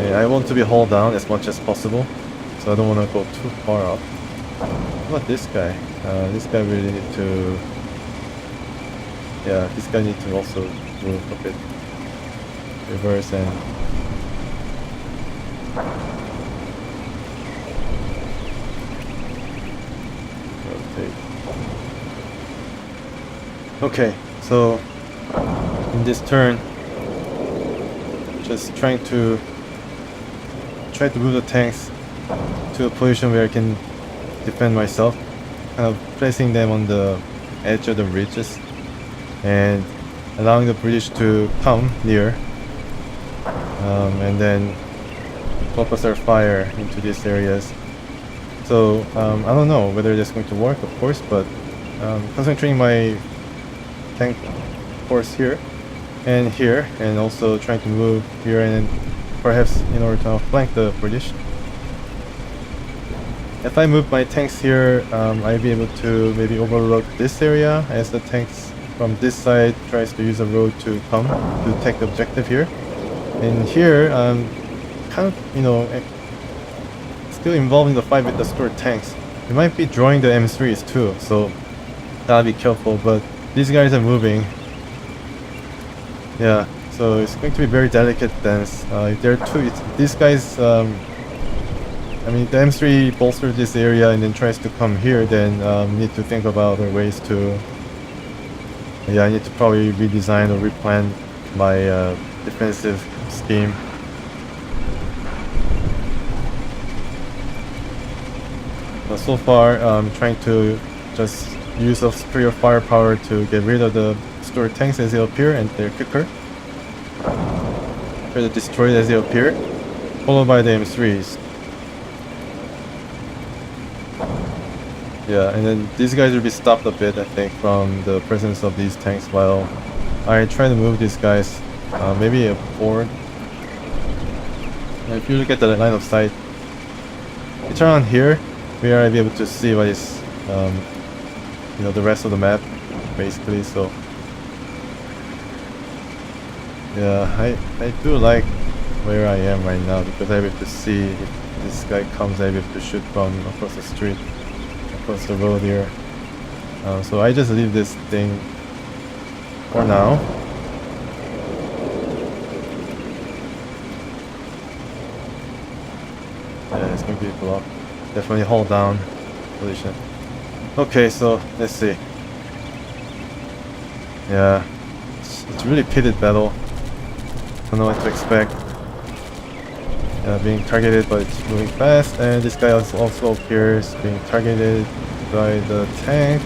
Okay, I want to be hauled down as much as possible, so I don't want to go too far up. How about this guy? This guy really need to... Yeah, this guy needs to also move a bit. Reverse and... rotate. Okay, so in this turn, just trying to move the tanks to a position where I can defend myself, kind of placing them on the edge of the ridges and allowing the British to come near, and then focus our fire into these areas. So I don't know whether that's going to work, of course, but concentrating my tank force here, and also trying to move here and then perhaps in order to outflank the British. If I move my tanks here, I'll be able to maybe overlook this area as the tanks from this side tries to use a road to come to take the objective here. And here, kind of, you know, still involved in the fight with the Stuart tanks. We might be drawing the M3s too, so gotta be careful, but these guys are moving. Yeah, so it's going to be very delicate dance. If there are two, these guys, I mean, the M3 bolsters this area and then tries to come here, then need to think about other ways to... Yeah, I need to probably redesign or replan my defensive scheme. But so far, I'm trying to just use of superior firepower to get rid of the Stuart tanks as they appear, and they're quicker. Try to destroy it as they appear, followed by the M3s. Yeah, and then these guys will be stopped a bit, I think, from the presence of these tanks while I try to move these guys, maybe forward. And if you look at the line of sight, you turn on here, we are able to see what is, you know, the rest of the map, basically. So yeah, I do like where I am right now because I'm able to see if this guy comes, I'm able to shoot from across the street, across the road here. So I just leave this thing for now. Yeah, it's going to be blocked. Definitely hold down position. Okay, so let's see. Yeah, it's really pitted battle. Don't know what to expect. Being targeted, but it's moving fast, and this guy also appears being targeted by the tank.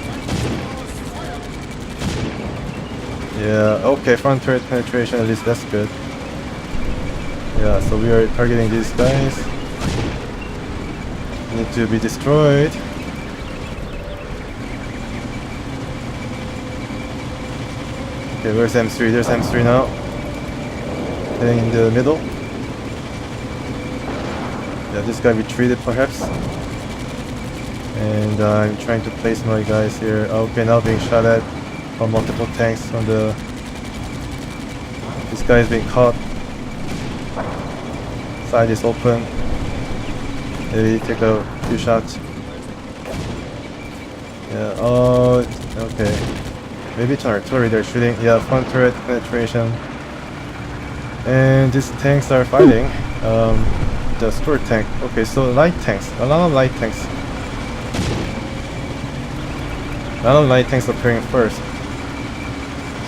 Yeah, okay, front turret penetration, at least that's good. Yeah, so we are targeting these guys. Need to be destroyed. Okay, where's M3? There's M3 now. Heading in the middle. Yeah, this guy retreated perhaps. And I'm trying to place my guys here. Okay, now being shot at from multiple tanks from the... This guy is being caught. Side is open. Maybe take a few shots. Yeah, oh, okay. Maybe it's artillery they're shooting. Yeah, front turret penetration. And these tanks are fighting. The Stuart tank. Okay, so light tanks. A lot of light tanks. A lot of light tanks appearing first.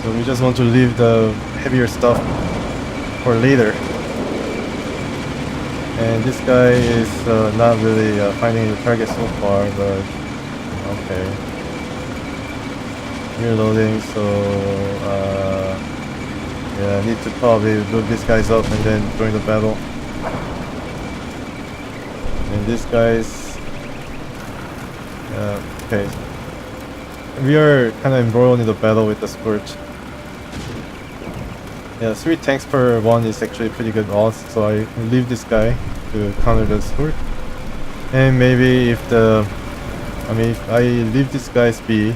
So we just want to leave the heavier stuff for later. And this guy is not really finding the target so far, but okay. Reloading, so yeah, I need to probably move these guys up and then join the battle. And these guys, okay. We are kind of embroiled in the battle with the Scorch. Yeah, 3 tanks per one is actually pretty good odds, so I leave this guy to counter the Scorch. And maybe if if I leave this guy's B,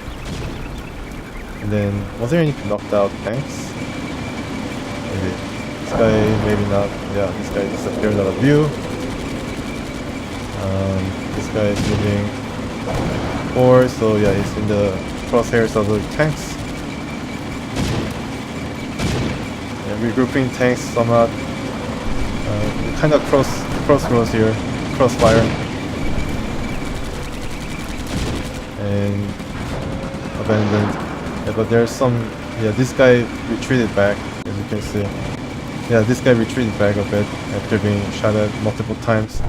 and then, was there any knocked out tanks? Maybe. guy maybe not. Yeah, this guy disappeared out of view. This guy is moving forward, so yeah, he's in the crosshairs of the tanks. And regrouping tanks somewhat kind of crossroads here, crossfire, and abandoned. Yeah, but there's some. Yeah, this guy retreated back, as you can see. Yeah, this guy retreated back a bit after being shot at multiple times.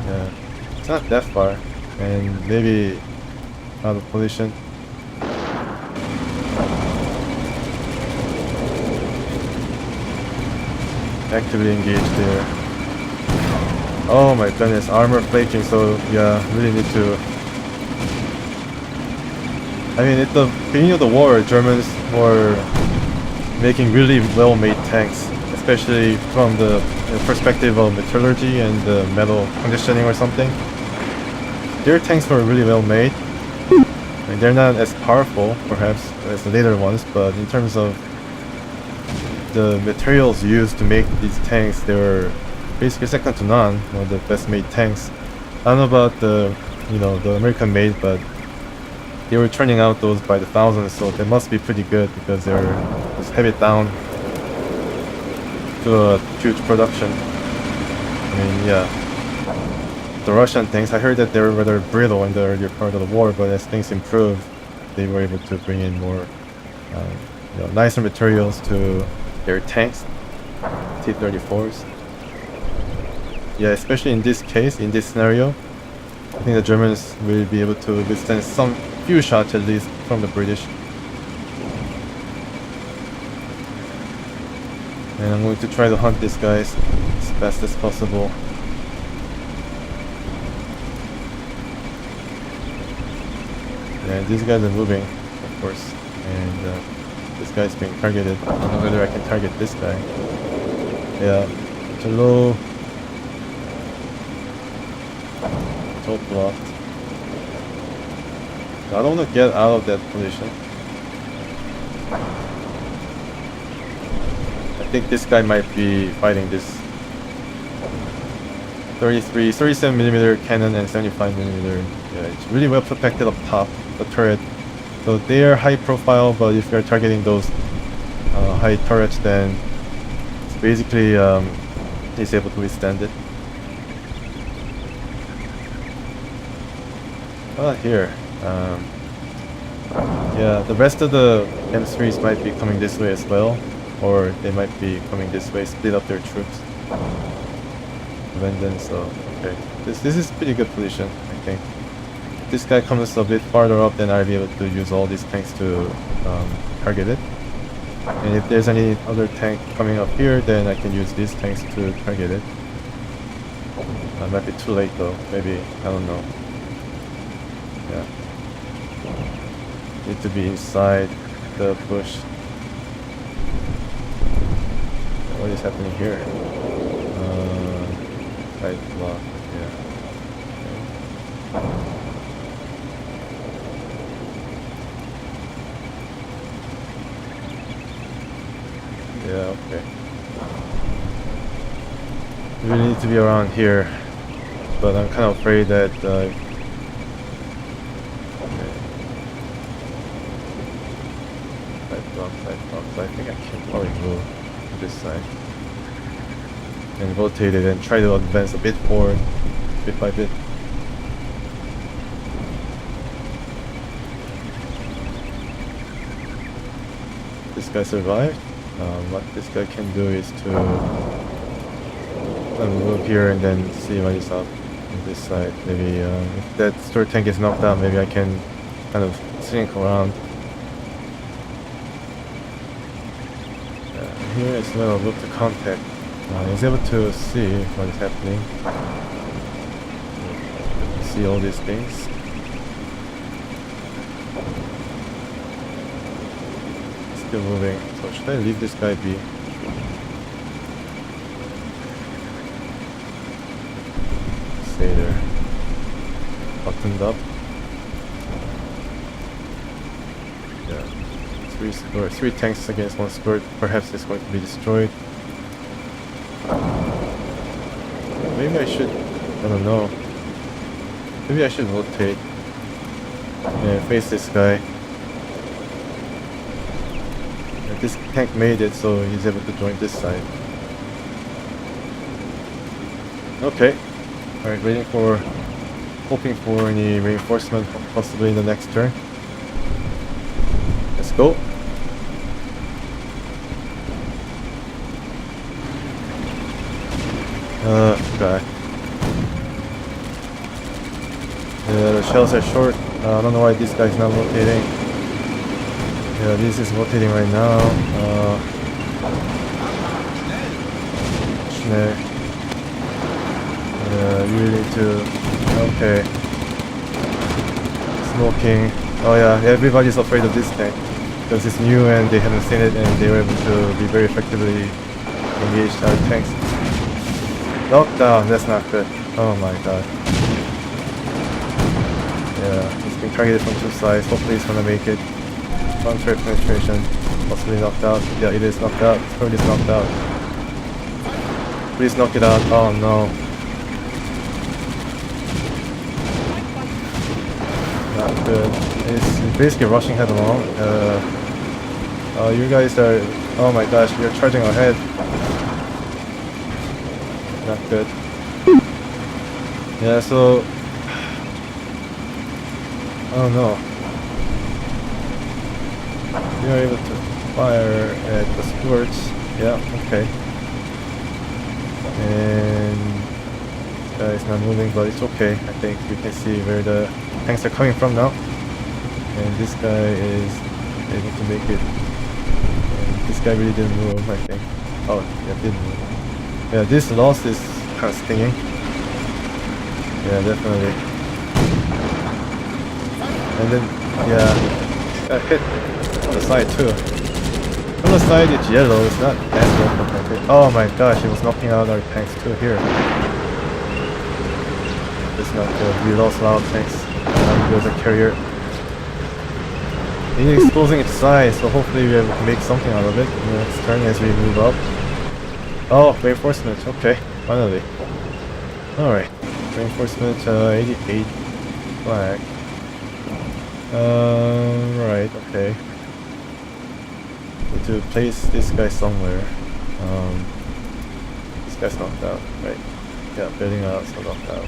Yeah, it's not that far, and maybe out of position. Actively engaged there. Oh my goodness, armor flaking, so yeah, really need to... I mean, at the beginning of the war, Germans were making really well-made tanks, especially from the perspective of metallurgy and the metal conditioning or something. Their tanks were really well-made. I mean, they're not as powerful, perhaps, as the later ones, but in terms of the materials used to make these tanks, they were basically second to none, one of the best made tanks. I don't know about the, the American made, but they were churning out those by the thousands, so they must be pretty good because they're just heavy down to a huge production. I mean, yeah. The Russian tanks, I heard that they were rather brittle in the earlier part of the war, but as things improved, they were able to bring in more, nicer materials to their tanks, T-34s. Yeah, especially in this case, in this scenario, I think the Germans will be able to withstand some few shots at least from the British. And I'm going to try to hunt these guys as fast as possible. And these guys are moving, of course, and this guy's being targeted. I don't know whether I can target this guy. Yeah, it's a low. Top blocked. I don't want to get out of that position. I think this guy might be fighting this 37mm cannon and 75mm. Yeah, it's really well protected up top, the turret. So they are high profile, but if you're targeting those high turrets, then it's basically he's able to withstand it. Here. Yeah, the rest of the M3s might be coming this way as well, or they might be coming this way, split up their troops. And then, so okay, this is pretty good position, I think. If this guy comes a bit farther up, then I'll be able to use all these tanks to target it. And if there's any other tank coming up here, then I can use these tanks to target it. Might be too late though. Maybe, I don't know. Yeah. Need to be inside the bush. What is happening here? Right block, yeah. Yeah, okay. We really need to be around here, but I'm kind of afraid that I think I can probably move to this side and rotate it and try to advance a bit forward, bit by bit. This guy survived. What this guy can do is to move here and then see what is up on this side. Maybe if that Stuart tank is knocked out, maybe I can kind of shrink around. Here as well, look to contact. He's able to see what is happening. See all these things. Still moving. So should I leave this guy be? Stay there. Buttoned up. three tanks against one squirt. Perhaps it's going to be destroyed. Maybe I should, I don't know. Maybe I should rotate and face this guy. This tank made it, so he's able to join this side. Okay. Alright, hoping for any reinforcement possibly in the next turn. Let's go. God. Yeah, the shells are short. I don't know why this guy's not rotating. Yeah, this is rotating right now. Schnell. Yeah, you need to... Okay. Smoking. Oh yeah, everybody's afraid of this tank. Because it's new and they haven't seen it and they were able to be very effectively engaged our tanks. Knockdown, that's not good. Oh my god. Yeah, it's being targeted from two sides. Hopefully it's gonna make it. Counter penetration, possibly knocked out. Yeah, it is knocked out. Turret is knocked out. Please knock it out. Oh no. Not good. It's basically rushing headlong. You guys are... Oh my gosh, you're charging ahead. Not good. Yeah, so... Oh no. We are able to fire at the Stuarts. Yeah, okay. And this guy is not moving, but it's okay. I think we can see where the tanks are coming from now. And this guy is able to make it. And this guy really didn't move, I think. Oh, yeah, didn't move. Yeah, this loss is kind of stinging. Yeah, definitely. And then, yeah, got hit on the side too. On the side it's yellow, it's not that well. Oh my gosh, it was knocking out our tanks too here. It's not good. We lost a lot of tanks. There's a carrier. It is exposing its size, so hopefully we're able to make something out of it in the next turn as we move up. Oh, reinforcement, okay, finally. Alright, reinforcement 88 flag. Right, okay. Need to place this guy somewhere. This guy's knocked out, right? Yeah, building out, so knocked out.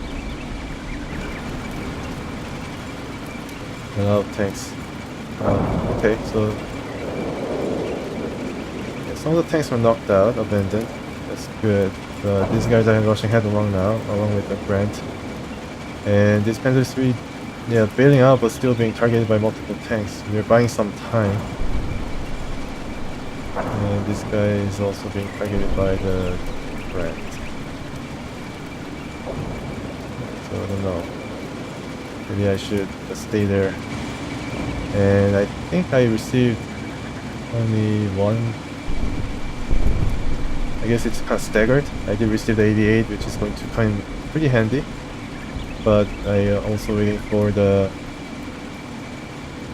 A lot of tanks. Okay, so yeah, some of the tanks were knocked out, abandoned. That's good. But these guys are rushing headlong now, along with the Grant. And this Panzer 3, yeah, bailing out but still being targeted by multiple tanks. We're buying some time. And this guy is also being targeted by the Grant. So I don't know. Maybe I should just stay there. And I think I received only one. I guess it's kind of staggered. I did receive the 88, which is going to come in pretty handy. But I also waiting for the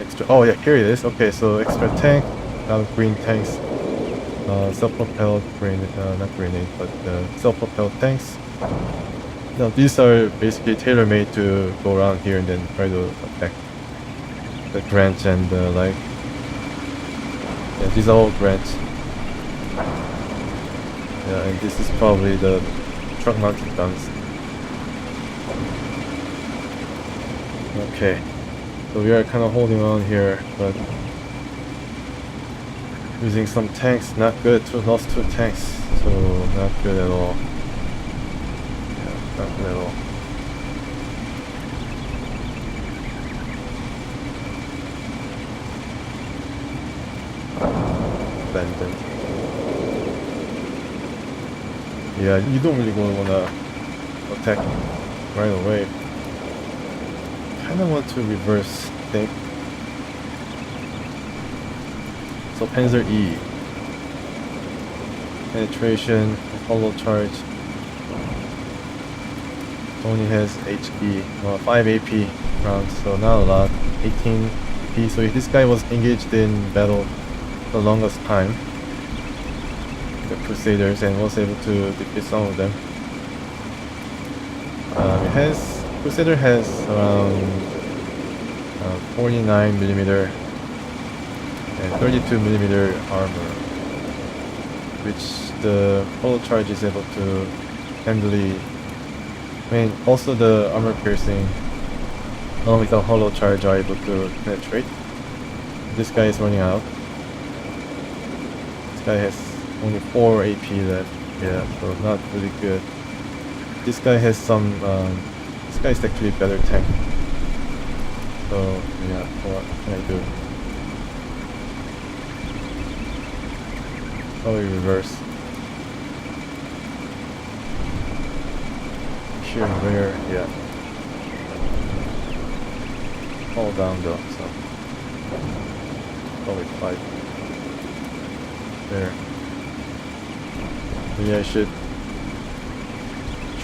extra. Oh yeah, here it is. Okay, so extra tank, a lot of green tanks, self-propelled grenade, not grenade, but self-propelled tanks. Now these are basically tailor-made to go around here and then try to attack the Grants and like. Yeah, these are all Grants. Yeah, and this is probably the truck-mounted guns. Okay, so we are kind of holding on here, but using some tanks, not good. Lost 2 tanks, so not good at all. Yeah, not good at all. Abandoned. Yeah, you don't really wanna attack right away. I kind of want to reverse think. So Panzer E. Penetration, follow charge. Only has HE, 5 AP rounds, so not a lot. 18 AP, so if this guy was engaged in battle, the longest time, the Crusaders, and was able to defeat some of them. Crusader has around 49mm and 32mm armor, which the hurl charge is able to handily. I mean, also the armor piercing along with the hurl charge are able to penetrate. This guy is running out. This guy has only 4 AP left. Yeah, so not really good. This guy has some. This guy is actually a better tank. So yeah, what can I do? Probably reverse. Here and there, yeah. Fall down though, so probably 5 there. Maybe I should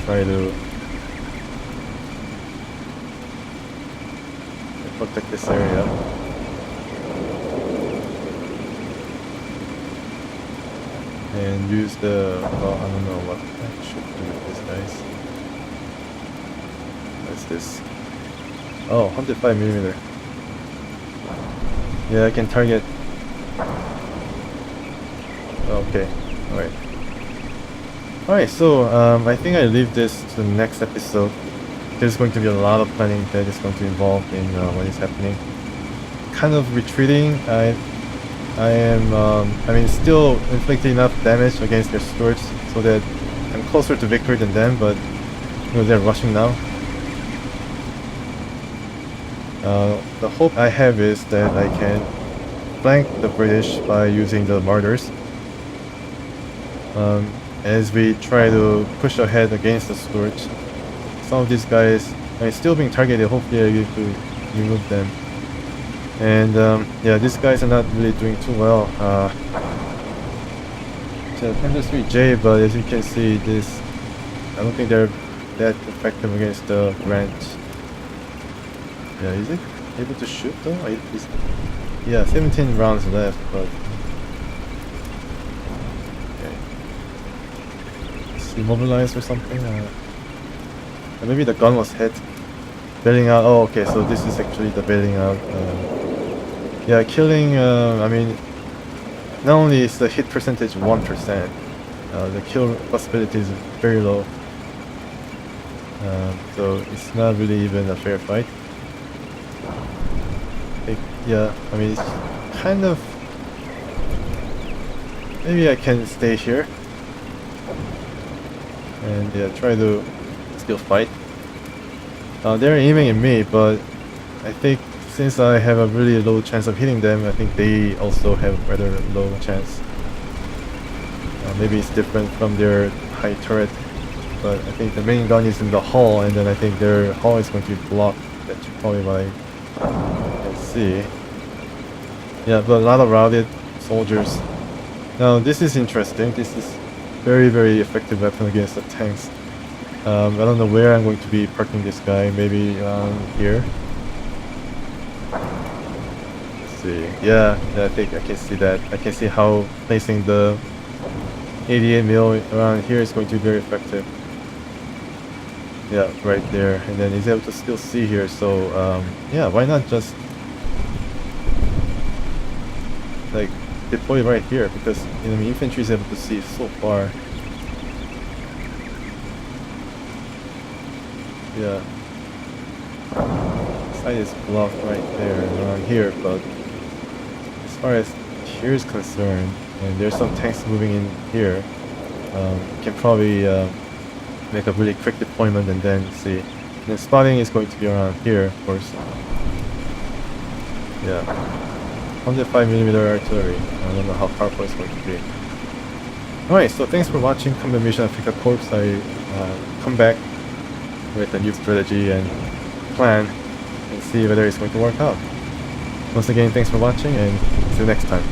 try to protect this area. And use the, well, I don't know what I should do with these guys. What's this? Oh, 105mm. Yeah, I can target. Okay, alright. Alright, so I think I leave this to the next episode. There's going to be a lot of planning that is going to involve in what is happening. Kind of retreating. I am, still inflicting enough damage against their Stuarts so that I'm closer to victory than them, but they're rushing now. The hope I have is that I can flank the British by using the martyrs. As we try to push ahead against the Stuarts. Some of these guys are still being targeted. Hopefully I get to remove them. And yeah, these guys are not really doing too well. It's a Panzer 3J, but as you can see, I don't think they're that effective against the Grants. Yeah, is it able to shoot though? Yeah, 17 rounds left, but okay. It's immobilized or something. Maybe the gun was hit. Bailing out. Oh, okay. So this is actually the bailing out. Yeah, killing. Not only is the hit percentage 1%, the kill possibility is very low. So it's not really even a fair fight. Yeah, it's kind of. Maybe I can stay here and yeah, try to still fight. They're aiming at me, but I think since I have a really low chance of hitting them, I think they also have a rather low chance. Maybe it's different from their high turret, but I think the main gun is in the hull, and then I think their hull is going to be blocked. That's probably what I can see. Yeah, but a lot of routed soldiers. Now this is interesting. This is very, very effective weapon against the tanks. I don't know where I'm going to be parking this guy. Maybe here. Let's see. Yeah, I think I can see that. I can see how placing the 88mm around here is going to be very effective. Yeah, right there. And then he's able to still see here. So yeah, why not just like deploy right here? Because infantry is able to see so far. Yeah, side is blocked right there around here, but as far as here is concerned, and there's some tanks moving in here, you can probably make a really quick deployment and then see. And then spotting is going to be around here, of course. Yeah, 105mm artillery. I don't know how powerful it's going to be. Alright, so thanks for watching Combat Mission Afrika Korps. I come back with a new strategy and plan and see whether it's going to work out. Once again, thanks for watching and see you next time.